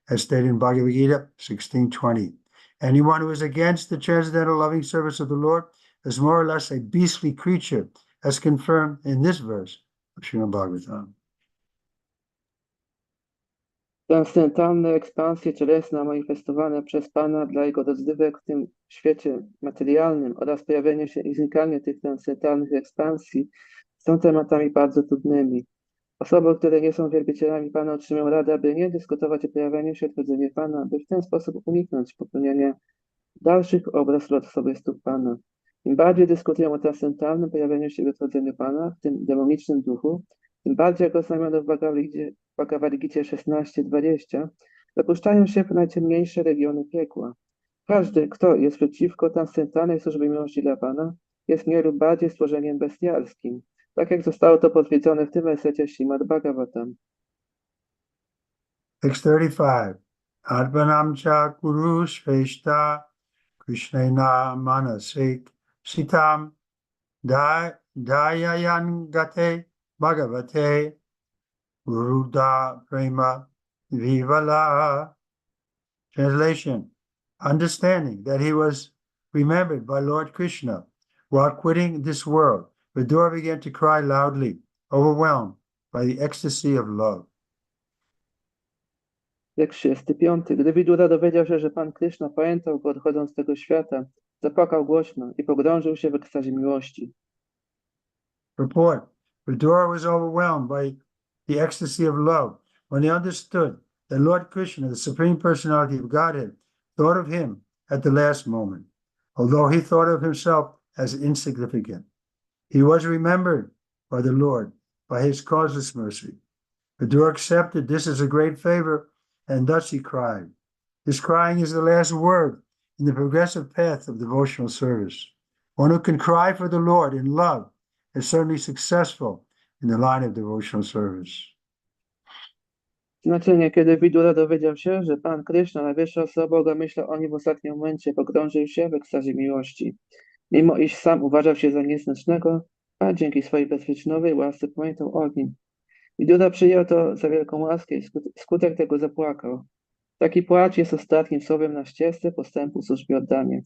As stated in Bhagavad Gita 16:20. Anyone who is against the transcendental loving service of the Lord is more or less a beastly creature, as confirmed in this verse of Śrimad Bhagavatam. Transcendentalne ekspansje cielesne manifestowane przez Pana dla Jego rozrywek w tym świecie materialnym oraz pojawienie się i znikanie tych transcendentalnych ekspansji są tematami bardzo trudnymi. Osoby, które nie są wielbicielami Pana, otrzymują radę, aby nie dyskutować o pojawianiu się odchodzeniu Pana, by w ten sposób uniknąć popełniania dalszych obraz lotosowych stóp Pana. Im bardziej dyskutują o transcendentalnym pojawieniu się i odchodzeniu Pana, w tym demonicznym duchu, tym bardziej, jak oznajmiono w Bhagavad Gicie 16:20, dopuszczają się w najciemniejsze regiony piekła. Każdy, kto jest przeciwko transcendentalnej służbie miłości dla Pana, jest mniej lub bardziej stworzeniem bestialskim, tak jak zostało to potwierdzone w tym wersecie Śrimad Bhagavatam. Text 35. Atmanam cha kuru shveshta Krishnena manasik Shitam Dayayan Gate Bhagavate Ruda Prema Vivala. Translation: understanding that he was remembered by Lord Krishna while quitting this world, Vidura began to cry loudly, overwhelmed by the ecstasy of love. Wiersz 35. Gdy Vidura dowiedział się, że Pan Krishna pamiętał go odchodząc z tego świata, zapłakał głośno i pogrążył się w ekstazie miłości. Report: Vidura was overwhelmed by the ecstasy of love when he understood that Lord Krishna, the Supreme Personality of Godhead, thought of him at the last moment. Although he thought of himself as insignificant, he was remembered by the Lord by his causeless mercy. Vidura accepted this as a great favor, and thus he cried. This crying is the last word in the progressive path of devotional service. One who can cry for the Lord in love is certainly successful in the line of devotional service. Znaczenie: kiedy Vidura dowiedział się, że Pan Krishna, najwyższa osoba Boga, myślał o nim w ostatnim momencie, pogrążył się w ekstazie miłości. Mimo iż sam uważał się za nieznacznego, a dzięki swojej bezprzyczynowej łasce pamiętał o nim. Vidura przyjął to za wielką łaskę i skutek tego zapłakał. Taki płacz jest ostatnim słowem na ścieżce postępu w służbie oddania.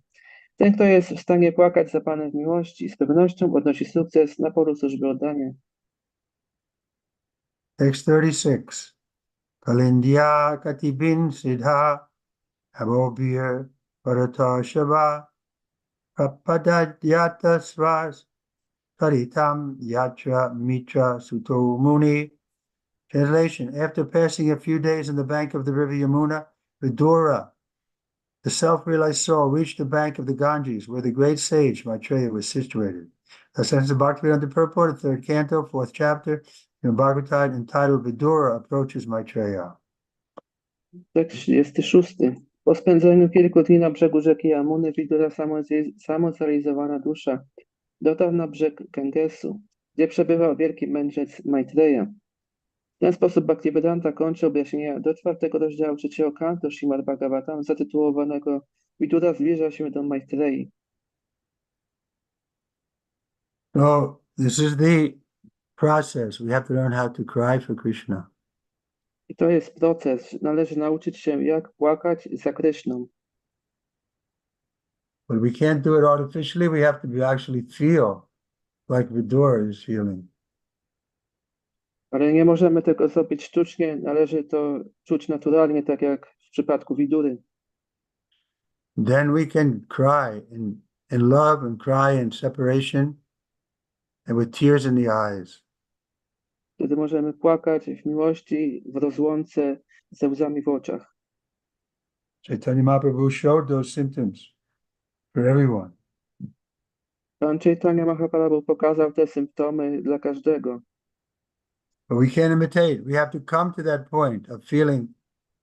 Ten, kto jest w stanie płakać za Panem w miłości, z pewnością odnosi sukces na polu służby oddania. Text 36. Kalindya katibin siddha abobir parata shava prapadat svas karitam yatra mitra suto muni. Translation: after passing a few days on the bank of the river Yamuna, Vidura, the self-realized soul, reached the bank of the Ganges, where the great sage Maitreya was situated. The sentence of Bhaktivedanta Purport, 3rd canto, 4th chapter, in the Bhagavatam, entitled Vidura Approaches Maitreya. Tekst 36. Po spędzeniu kilku dni na brzegu rzeki Jamuny, Vidura, samozrealizowana dusza, dotarł na brzeg Gangesu, gdzie przebywał wielki mędrzec Maitreya. W ten sposób Bhaktivedanta kończy objaśnienia do 4. rozdziału 3. kantu Śrimad Bhagavatam, zatytułowanego Vidura zbliża się do Maitrei. So this is the process. We have to learn how to cry for Krishna. I to jest proces. Należy nauczyć się, jak płakać za Kryszną. But we can't do it artificially. We have to actually feel like Vidura is feeling. Ale nie możemy tego zrobić sztucznie, należy to czuć naturalnie, tak jak w przypadku Vidury. Then we can cry in love and cry in separation and with tears in the eyes. Wtedy możemy płakać w miłości, w rozłące, ze łzami w oczach. Chaitanya Mahaprabhu showed those symptoms for everyone. Pan Chaitanya Mahaprabhu pokazał te symptomy dla każdego. But we can't imitate. We have to come to that point of feeling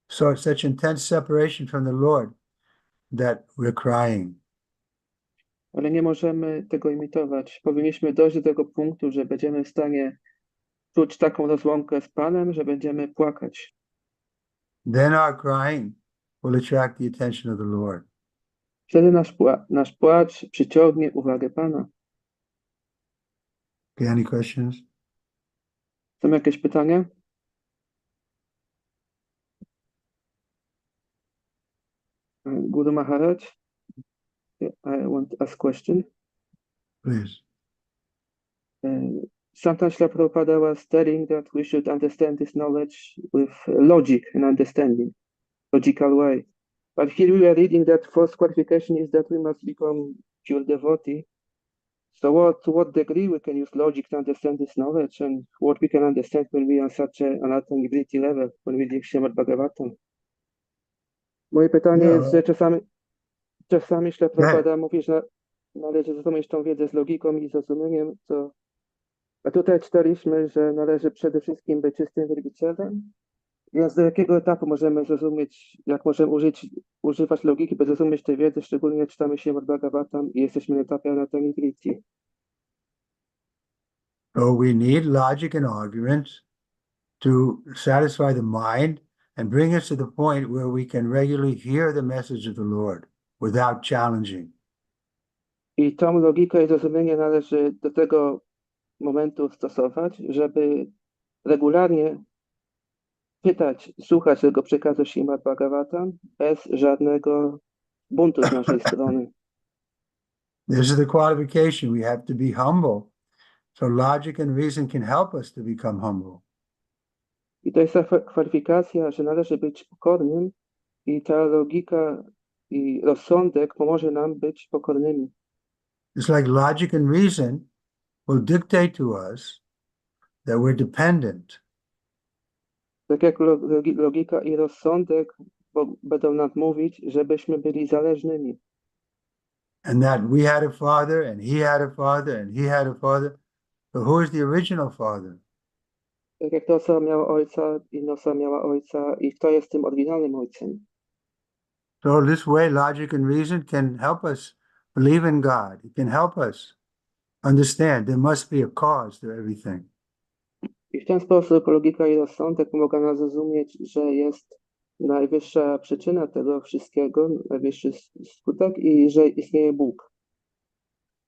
such intense separation from the Lord that we're crying. Ale nie możemy tego imitować. Powinniśmy dojść do tego punktu, że będziemy w stanie czuć taką rozłąkę z Panem, że będziemy płakać. Then our crying will attract the attention of the Lord. Wtedy nasz płacz przyciągnie uwagę Pana. Okay, any questions? Są jakieś pytania? Guru Maharaj, I want to ask a question. Please. Sometimes Srila Prabhupada was telling that we should understand this knowledge with logic and understanding, logical way. But here we are reading that first qualification is that we must become pure devotee. So to what degree we can use logic to understand this knowledge, and what we can understand when we are on such an attainability level, when we read Śrimad Bhagavatam? Moje pytanie jest, że czasami Srila Prabhupada mówi, że należy zrozumieć tą wiedzę z logiką i zrozumieniem, a tutaj czytaliśmy, że należy przede wszystkim być czystym wielbicielem. Więc do jakiego etapu możemy zrozumieć, jak możemy używać logiki, by zrozumieć tę wiedzę, szczególnie jak czytamy Śrimad Bhagavatam i jesteśmy na etapie attainability? So we need logic and arguments to satisfy the mind and bring us to the point where we can regularly hear the message of the Lord without challenging. I tą logikę i zrozumienie należy do tego momentu stosować, żeby regularnie czytać, słuchać tego przekazu Śrimad Bhagavatam bez żadnego buntu z naszej strony. This is the qualification. We have to be humble. So logic and reason can help us to become humble. I to jest ta kwalifikacja, że należy być pokornym i ta logika i rozsądek pomoże nam być pokornymi. It's like logic and reason will dictate to us that we're dependent. Tak jak logika i rozsądek będą nam mówić, żebyśmy byli zależnymi. And that we had a father, and he had a father, and he had a father. But who is the original father? Tak jak ta osoba miała ojca, inna osoba miała ojca i kto jest tym oryginalnym ojcem. So this way, logic and reason can help us believe in God. It can help us understand there must be a cause to everything. I w ten sposób logika i rozsądek pomogą nam zrozumieć, że jest najwyższa przyczyna tego wszystkiego, najwyższy skutek i że istnieje Bóg.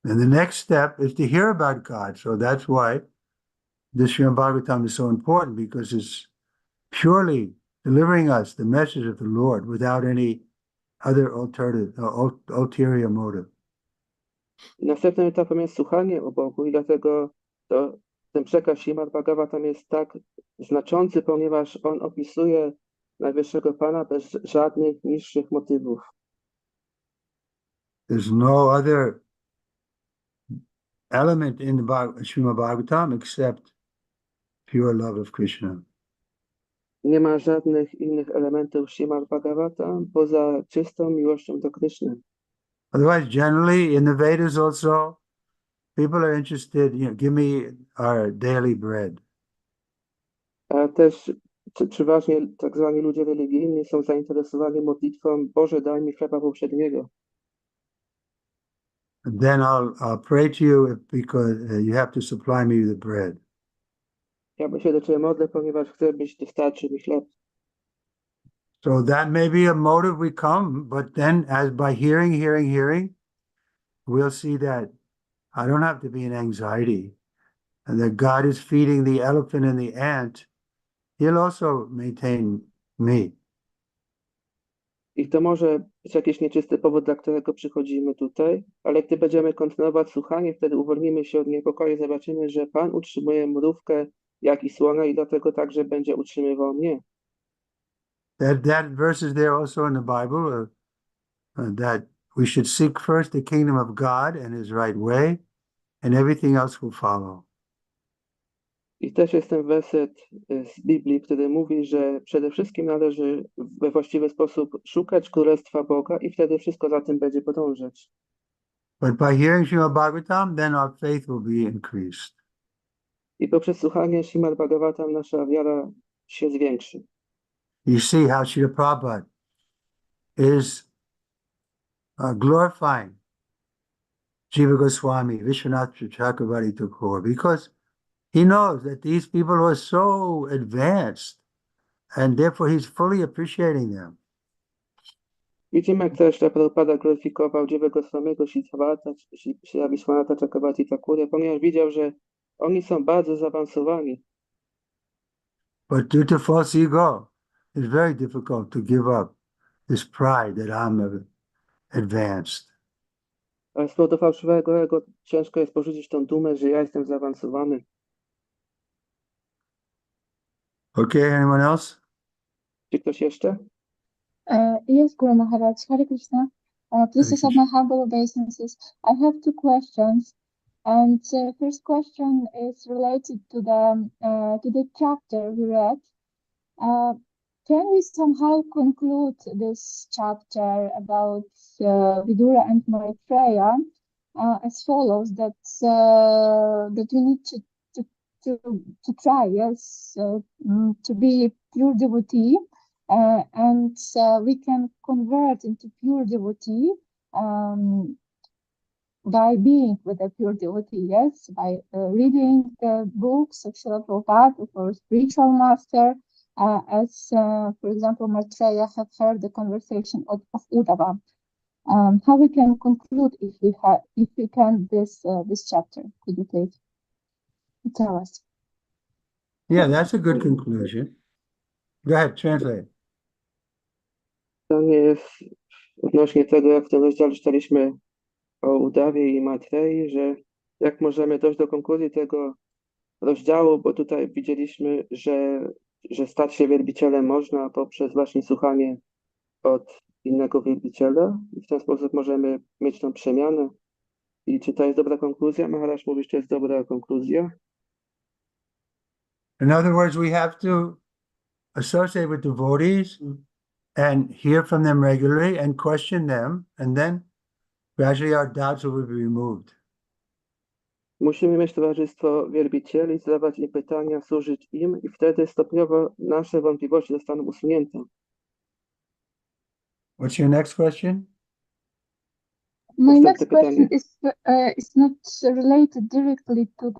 And the next step is to hear about God. So that's why this Śrimad Bhagavatam is so important, because it's purely delivering us the message of the Lord without any other ulterior motive. Następnym etapem jest słuchanie o Bogu i dlatego ten przekaz Śrimad Bhagavatam jest tak znaczący, ponieważ on opisuje Najwyższego Pana bez żadnych niższych motywów. There's no other element in the Śrimad Bhagavatam except pure love of Krishna. Nie ma żadnych innych elementów Śrimad Bhagavatam poza czystą miłością do Kryszny. Otherwise, generally in the Vedas also, people are interested, give me our daily bread. A też przeważnie tak zwani ludzie religijni są zainteresowani modlitwą Boże, daj mi chleba powszedniego. And then I'll pray to you because you have to supply me with the bread. Ja się do Ciebie modlę, ponieważ chcę, byś dostarczył mi chleb. So that may be a motive we come, but then as by hearing, we'll see that I don't have to be in anxiety, and that God is feeding the elephant and the ant. He'll also maintain me. I to może być jakiś nieczysty powód, dla którego przychodzimy tutaj, ale gdy będziemy kontynuować słuchanie, wtedy uwolnimy się od niepokoju, zobaczymy, że Pan utrzymuje mrówkę, jak i słona i dlatego także będzie utrzymywał mnie. That verse is there also in the Bible, that we should seek first the kingdom of God and his right way, and everything else will follow. I też jest ten werset z Biblii, który mówi, że przede wszystkim należy we właściwy sposób szukać Królestwa Boga i wtedy wszystko za tym będzie podążać. But by hearing Śrimad Bhagavatam, then our faith will be increased. I poprzez słuchanie Śrimad Bhagavatam nasza wiara się zwiększy. You see how Srila Prabhupada is glorifying Jiva Goswami, Vishwanath Chakravarti Thakur, because he knows that these people are so advanced, and therefore he's fully appreciating them. Widzimy, jak też Prabhupada gloryfikował Jivę Goswamiego, Śrila Vishwanatha Chakravarti Thakurę, ponieważ widział, że oni są bardzo zaawansowani. But due to false ego, it's very difficult to give up this pride that I'm advanced. A z powodu fałszywego ego ciężko jest porzucić tą dumę, że ja jestem zaawansowany. Okay, anyone else? Czy ktoś jeszcze? Yes, Guru Maharaj, Hare Krishna. Please accept my humble obeisances. I have two questions, and first question is related to the chapter we read. Can we somehow conclude this chapter about Vidura and Maitreya as follows? That we need to try, yes, to be a pure devotee. And we can convert into pure devotee by being with a pure devotee, yes, by reading the books of Srila Prabhupada of our spiritual master, as, for example, Maitreya have heard the conversation of Uddhava. how we can conclude if we can this chapter. Could you please tell us? Yeah, that's a good conclusion. Go ahead, translate. Pytanie jest odnośnie tego, jak w tym rozdziale czytaliśmy o Udawie i Maitreyi, że jak możemy dojść do konkluzji tego rozdziału, bo tutaj widzieliśmy, że stać się wielbicielem można poprzez właśnie słuchanie od innego wielbiciela i w ten sposób możemy mieć tą przemianę. I czy to jest dobra konkluzja? Maharaj mówi, że to jest dobra konkluzja. In other words, we have to associate with devotees and hear from them regularly and question them, and then gradually our doubts will be removed. Musimy mieć towarzystwo wielbicieli, zadawać im pytania, służyć im i wtedy stopniowo nasze wątpliwości zostaną usunięte. What's your next question? My Następne next question pytanie. is not related directly to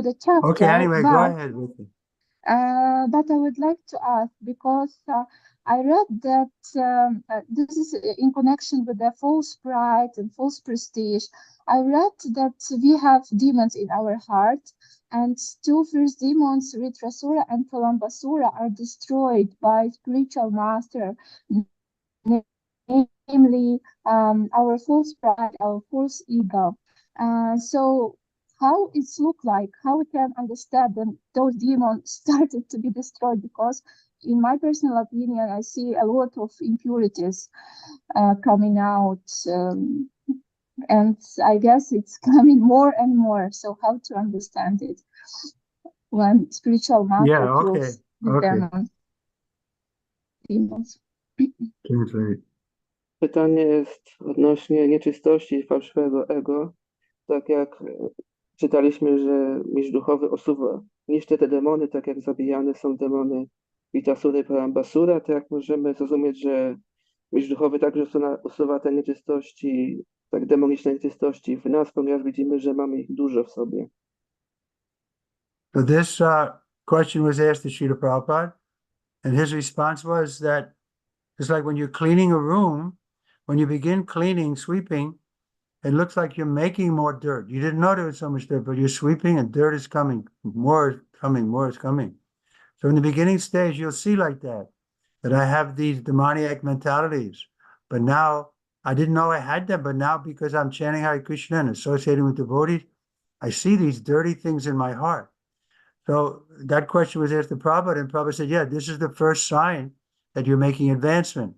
the chapter. Okay, anyway, go but ahead with it. But I would like to ask because I read that this is in connection with the false pride and false prestige. I read that we have demons in our heart, and two first demons, Ritrasura and Kalambasura, are destroyed by spiritual master, namely our false pride, our false ego. So how it look like, how we can understand that those demons started to be destroyed, because in my personal opinion, I see a lot of impurities coming out, and I guess it's coming more and more. So how to understand it when spiritual master kills the demons? Translate. Pytanie jest odnośnie nieczystości fałszywego ego. Tak jak czytaliśmy, że mistrz duchowy niszczy te demony, tak jak zabijane są demony Vitasury i Parambasura, to jak możemy zrozumieć, że mistrz duchowy także usuwa te nieczystości, tak demoniczne nieczystości w nas, ponieważ widzimy, że mamy ich dużo w sobie. So this question was asked to Srila Prabhupada, and his response was that it's like when you're cleaning a room, when you begin cleaning, sweeping, it looks like you're making more dirt. You didn't know there was so much dirt, but you're sweeping and dirt is coming. More is coming, more is coming. So in the beginning stage, you'll see like that I have these demoniac mentalities. But now, I didn't know I had them, but now because I'm chanting Hare Krishna and associating with devotees, I see these dirty things in my heart. So that question was asked to Prabhupada, and Prabhupada said, yeah, this is the first sign that you're making advancement.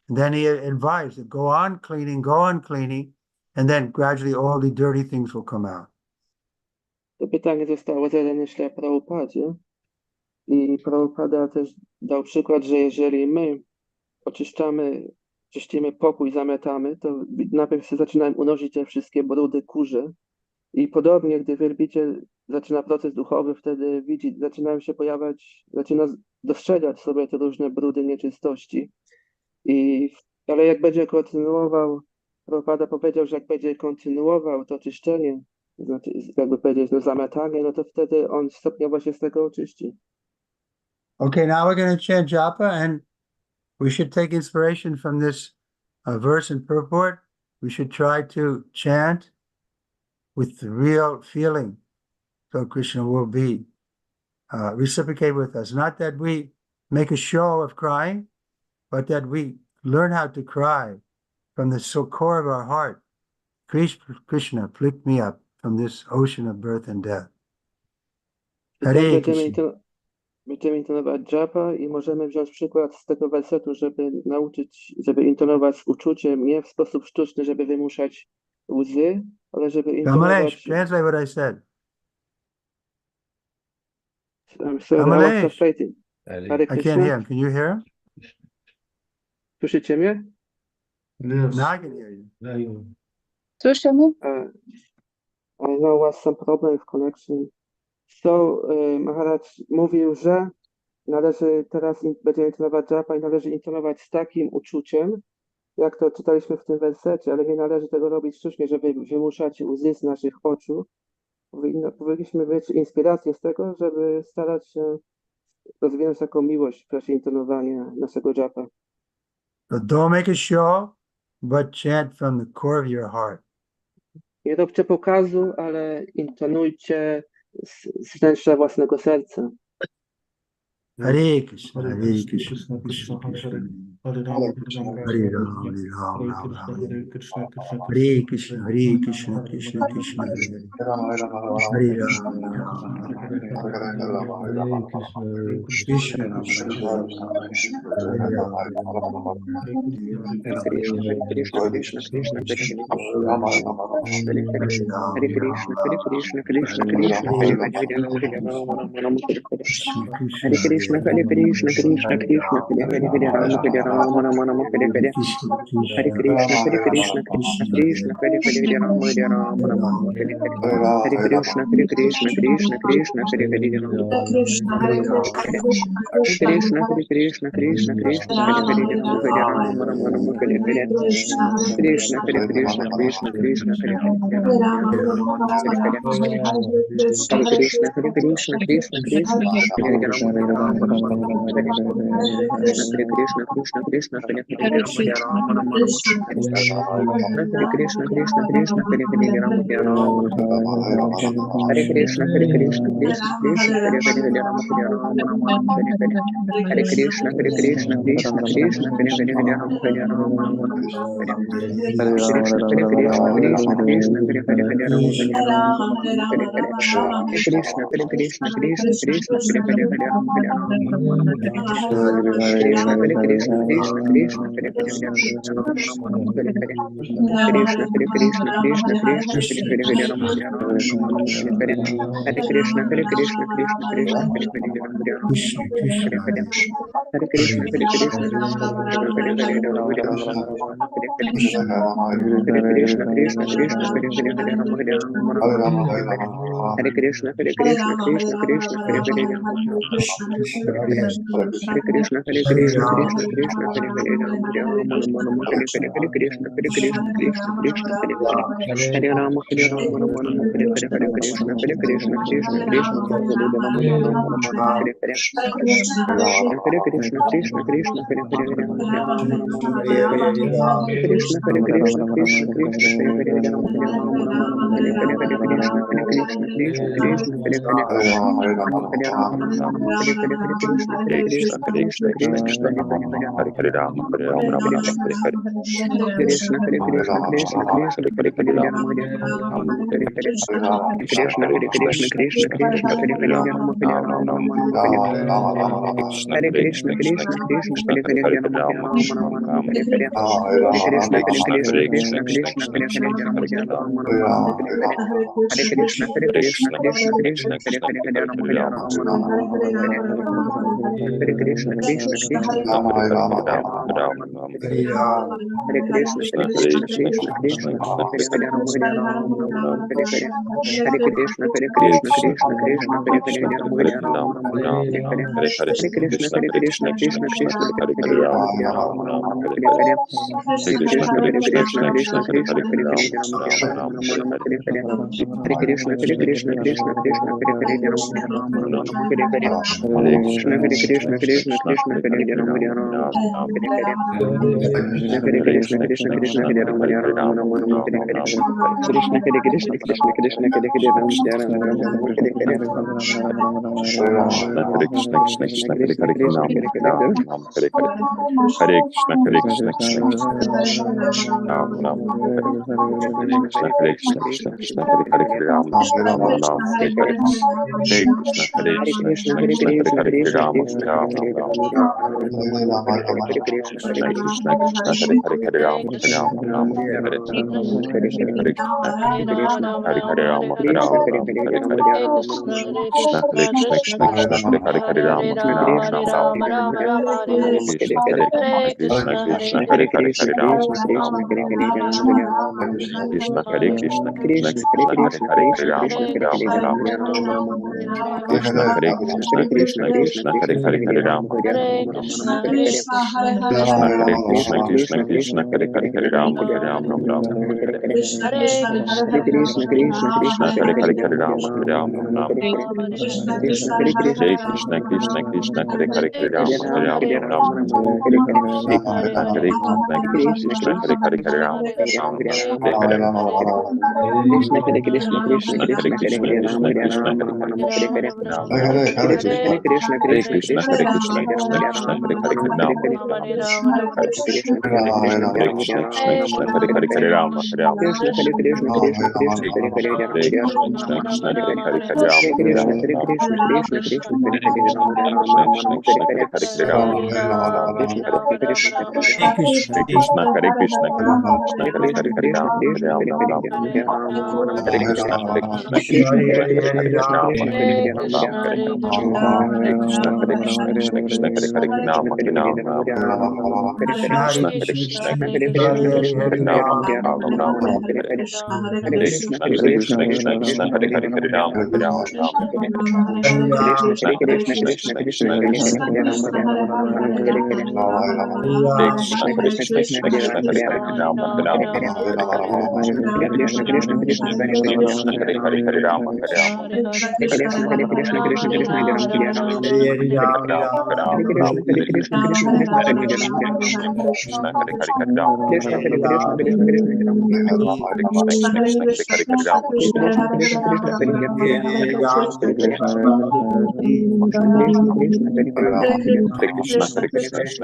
And then he advised that go on cleaning, and then gradually all the dirty things will come out. To pytanie zostało zadane Śrila Prabhupadzie i Prabhupada też dał przykład, że jeżeli my czyścimy pokój, zamiatamy, to najpierw się zaczynają unosić te wszystkie brudy, kurze i podobnie, gdy wielbiciel zaczyna proces duchowy, wtedy zaczynają się pojawiać, zaczyna dostrzegać sobie te różne brudy, nieczystości. Ale jak będzie kontynuował, Prabhupada powiedział, że jak będzie kontynuował to czyszczenie, znaczy jakby powiedzieć, zamiatanie, no to wtedy on stopniowo się z tego oczyści. Okay, now we're going to chant japa, and we should take inspiration from this verse and purport. We should try to chant with real feeling, so Krishna will be reciprocate with us. Not that we make a show of crying, but that we learn how to cry from the core of our heart. Krishna, pick me up from this ocean of birth and death. Hare Krishna. Będziemy intonować japa i możemy wziąć przykład z tego wersetu, żeby intonować z uczuciem, nie w sposób sztuczny, żeby wymuszać łzy, ale żeby intonować... Translate what I said. I'm sorry, I was translating. I can't hear him. Can you hear him? Słyszycie mnie? Yes. Now I can hear you. Słyszymy? I know was some problem with connection. So, Maharaj mówił, że będziemy intonować japa i należy intonować z takim uczuciem, jak to czytaliśmy w tym wersecie, ale nie należy tego robić sztucznie, żeby wymuszać łzy z naszych oczu. Powinniśmy mieć inspirację z tego, żeby starać się rozwinąć taką miłość w czasie intonowania naszego japa. So don't make a show, but chant from the core of your heart. Nie róbcie pokazu, ale intonujcie z wnętrza własnego serca. Hare Krishna, Hare Krishna, Krishna Krishna, Hare Rama, Hare Rama, Hare Rama, Rama Rama, Hare Hare Krishna, Hare Krishna, Krishna Krishna, Hare Hare, Hare Rama, Hare Rama, Krishna Krishna, Hare Rama, Krishna, Hare Krishna, Krishna Krishna, Hare Hare. Hare Krishna, Hare Krishna, Krishna Krishna, Hare Hare, Rama Rama, Hare Hare. Hare Krishna, Hare Krishna, Krishna Krishna, Hare Hare, Rama Rama, Hare Hare. Hare Krishna, Hare Krishna, Krishna Krishna, Hare Hare, Rama Rama, Hare Hare. Hare Krishna, Hare Krishna, Krishna Krishna, Hare Hare, Rama Hare. Krishna, Hare Krishna, Krishna Krishna, Hare Hare, Rama Rama, Hare Hare. Krishna, Hare Krishna, Krishna Krishna, Hare Hare, Rama Hare Hare. Hare Krishna, Hare Krishna, Krishna Krishna, Hare Hare, Rama Hare Hare. Krishna, Hare Krishna, Krishna Krishna, Hare Hare, Rama Hare Hare. Hare Krishna, Krishna Krishna, Hare Hare, Rama Hare Krishna, Hare Krishna, Krishna Krishna, Hare Hare, Rama Hare Hare. Hare Krishna, Hare Krishna, Krishna Krishna, Hare Hare, Rama Hare Hare. Krishna, Hare Krishna, Krishna Krishna, Hare Hare, Rama Hare Hare. Hare Krishna, Hare Krishna, Krishna Krishna, Hare Hare, Rama Hare Hare. Krishna, Hare Krishna, Krishna Krishna, Hare Hare, Rama Hare Hare. Krishna, Hare Krishna, Krishna Krishna, Hare Hare, Rama Hare Hare. Hare Krishna, Hare Krishna, Krishna Krishna, Hare Hare, Rama Hare Hare. Hare Krishna, Hare Krishna, Krishna Krishna, Hare Hare, Rama Hare Hare. Hare Krishna, Krishna Krishna, Hare Hare, Rama Hare Hare. Hare Krishna, Hare Krishna, Krishna Krishna, Hare Hare, Rama Hare Hare. Hare Krishna, Hare Krishna, Krishna Krishna, Hare Hare, Rama Hare Hare. Hare Krishna, Hare Krishna, Krishna Krishna, Hare Hare. Hare Rama, Hare Hare. Hare Krishna, Hare Krishna, Krishna Krishna, Hare Hare, Rama Hare Hare. Hare Krishna, Krishna Krishna, Hare Hare, Rama Hare Hare. Krishna, Hare Krishna, Krishna Krishna, Hare Hare, Rama Hare Hare. Hare Krishna, Hare Krishna, Krishna Krishna, Hare Hare. Hare Rama, Hare Hare. Hare Krishna, Hare Krishna, Krishna Krishna, Hare Hare. Hare Rama, Hare Rama, Rama Rama, Hare Hare. Krishna, Hare Krishna, Krishna Krishna, Hare Hare, Rama Hare Hare. Krishna, Hare Krishna, Krishna Krishna, Hare Hare, Rama Hare Hare. Hare Krishna, Krishna Krishna, Hare Hare, Rama Hare Hare. Hare Krishna, Hare Krishna, Krishna Krishna, Hare Hare, Rama Hare Hare. Hare Krishna, Hare Krishna, Krishna Krishna, Hare Hare, Rama Hare Hare. Hare Krishna, Krishna Krishna, Hare Hare, Hare Krishna, Hare Krishna, Krishna Krishna, Hare Hare, Rama Hare Hare. Hare Krishna, Hare Krishna, Krishna Krishna, Hare Hare, Rama Hare Hare. Hare Krishna, Hare Krishna, Krishna Krishna, Hare Hare, Rama Hare Hare. Hare Krishna, Hare Krishna, Krishna Krishna, Hare Hare, Rama Hare Hare. Hare Krishna, Hare Krishna, Krishna Krishna, Hare Hare, Rama Hare Hare. Krishna, Hare Krishna, Krishna Krishna, Hare Hare, Rama Hare Hare. Krishna, Hare Krishna, Krishna Krishna, Hare Rama Hare Hare. Krishna, Hare Krishna, Krishna Krishna, Hare Hare, Rama Hare Hare. Hare Krishna, Krishna Krishna, Hare Hare, Rama Rama, Hare Hare. Hare Krishna, Hare Krishna, Krishna Krishna, Rama Rama, Hare Hare. Hare Krishna, Krishna Krishna, Hare Hare, Rama Rama, Hare Hare. Hare Krishna, Hare Hare Krishna, Krishna, Krishna Hare Krishna, Hare Krishna, Hare, Krishna Rama Krishna, Rama, Hare Hare Hare, Hare Krishna, Hare Krishna, Krishna, Krishna Krishna, Hare Hare, Rama Rama, Hare Hare. Hare Hare. Hare Krishna, Hare Krishna, Hare Hare, Rama Krishna, Rama, Hare Hare, Hare Rama Hare. Hare Krishna, Hare Krishna, Krishna Krishna, Hare Hare, Rama Rama, Krishna, Rama Hare Rama, Rama Hare Rama Hare. Rama, Hare Krishna, Hare. Hare Krishna, Krishna Krishna, Krishna, Hare Hare Hare, Krishna, Rama Krishna Rama, Krishna, Hare Hare, Rama Hare Rama. Krishna, Hare Krishna, Krishna Krishna, Hare Krishna, Hare Krishna, Hare, Krishna Rama Krishna, Hare Rama, Hare, Rama Rama Hare Rama. Rama. Krishna, Hare Krishna, Krishna, Hare Krishna, Krishna Krishna Krishna, Hare Krishna, Hare, Hare Rama Rama Hare Rama, Rama, Rama Rama Rama, Hare Hare. Hare. Krishna Krishna Krishna Hare Hare Hare Rama Hare Rama Rama Hare Hare Krishna Hare Krishna Krishna Krishna Krishna Hare Hare Hare Hare Hare Rama Hare Rama Rama Hare Hare Krishna Krishna Krishna Krishna Hare Krishna Krishna Krishna Krishna Hare Hare Hare Hare Rama Hare Rama Rama Hare Rama Rama Hare Rama Hare Hare Krishna Hare Krishna Krishna Krishna Krishna Hare Hare Krishna Hare Rama Hare Hare Rama Rama Hare Rama Rama Hare Hare Krishna Hare Krishna Krishna Krishna Hare Krishna Hare Krishna Hare Rama Krishna Hare Krishna Rama Hare Hare Rama Hare Hare Rama Krishna Hare Krishna Hare Krishna Krishna Krishna Hare Krishna Krishna Hare Krishna Rama Krishna Rama Hare Hare Rama Hare Hare Rama Hare Hare Rama Krishna Hare Krishna Hare Rama Hare Krishna Rama Krishna Rama Krishna Hare Hare Hare Hare Hare Rama Hare Rama Krishna Hare Krishna Krishna Krishna Hare Hare Hare Rama Hare Krishna Rama Krishna Rama Krishna Hare Hare Hare Hare Hare Rama Hare Hare Krishna Rama Hare Rama Krishna Krishna Krishna Hare Hare Rama Hare Rama Krishna Rama Krishna Rama Hare Krishna Hare Hare Hare Hare Rama Krishna Hare Krishna Hare Hare Krishna Krishna, Hare Krishna Hare Krishna Krishna Hare Krishna Krishna Hare Hare Krishna Rama Hare Krishna Hare Rama Hare Rama Hare Rama Rama Hare Hare Hare Krishna Hare Krishna Krishna Krishna Krishna Hare Hare Krishna Hare Hare Hare Krishna Hare Krishna Ram, Rama Krishna Hare Hare Rama Hare Rama Rama Hare Rama Hare Krishna Hare Hare Krishna Hare Krishna Hare Rama Hare Rama Krishna Hare Krishna Hare Krishna Krishna Krishna Krishna Hare Krishna Hare Krishna Hare Hare Rama Ram, Hare Rama Rama Rama Hare Hare Krishna Hare Hare Krishna Krishna Krishna Krishna Krishna Krishna Hare Hare Hare Hare Rama Rama Hare Hare Rama Rama Rama Hare Hare Hare Ram, Krishna Krishna Hare Hare Krishna Krishna Krishna Krishna Krishna Krishna Hare Hare Krishna Hare Hare Rama Hare Rama Rama Hare Hare Hare Krishna Krishna Ram, Hare Krishna Krishna Krishna Krishna Hare Krishna Rama Hare Hare Hare Rama Rama Hare Rama Rama Hare Hare Hare Krishna Krishna Krishna Hare Hare Rama Krishna Rama Hare Hare Hare Rama Hare Rama Hare Rama Hare Krishna Krishna Krishna Hare Rama Hare Rama Hare Hare Ram, Rama Hare Hare Rama Krishna Rama Hare Hare Hare Krishna Krishna Krishna Hare Hare Rama Krishna Hare Krishna Rama Krishna Hare Hare Hare Rama Krishna Hare Hare Rama Krishna Krishna Krishna Hare Rama Hare Rama Hare Krishna Krishna Krishna Hare Hare Rama Hare Hare Krishna Rama Krishna Krishna Hare Hare Rama Hare Hare Hare Ram, Krishna Krishna Hare Hare Rama Hare Rama Hare Krishna Hare Krishna Hare Krishna Krishna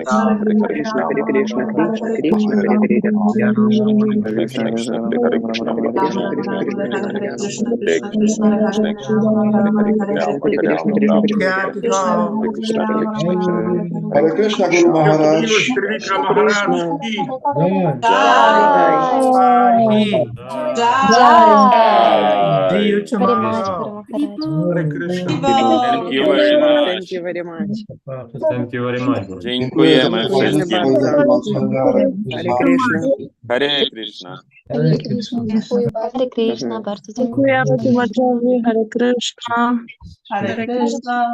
Ram, Hare Hare Krishna Rama Hare Krishna Krishna Krishna Hare Hare Rama Hare Rama Krishna Krishna Krishna Hare Hare Krishna Hare Krishna Krishna Hare Krishna Hare Krishna Krishna Hare Rama Hare Krishna Krishna Krishna Hare Hare Krishna Rama Hare Hare Krishna Rama Krishna Rama Krishna Hare Hare Hare Kyatiko, Hare Krishna Hare Krishna Hare Krishna Guru Maharaj. Hare Krishna Jai. Jai Hari. Jai. See you Jai. Very much, Guru tomorrow. Maharaj. Hare Krishna. Thank you very Krishna, much. thank you very much. Thank you very much, Guru. Dziękujemy Dziękujemy wszystkim. bardzo. Hare Krishna. Hare Krishna. Hare Krishna, dziękuję bardzo. Hare Krishna, bardzo dziękuję. Dziękujemy tłumaczowi. Hare Krishna. Hare Krishna.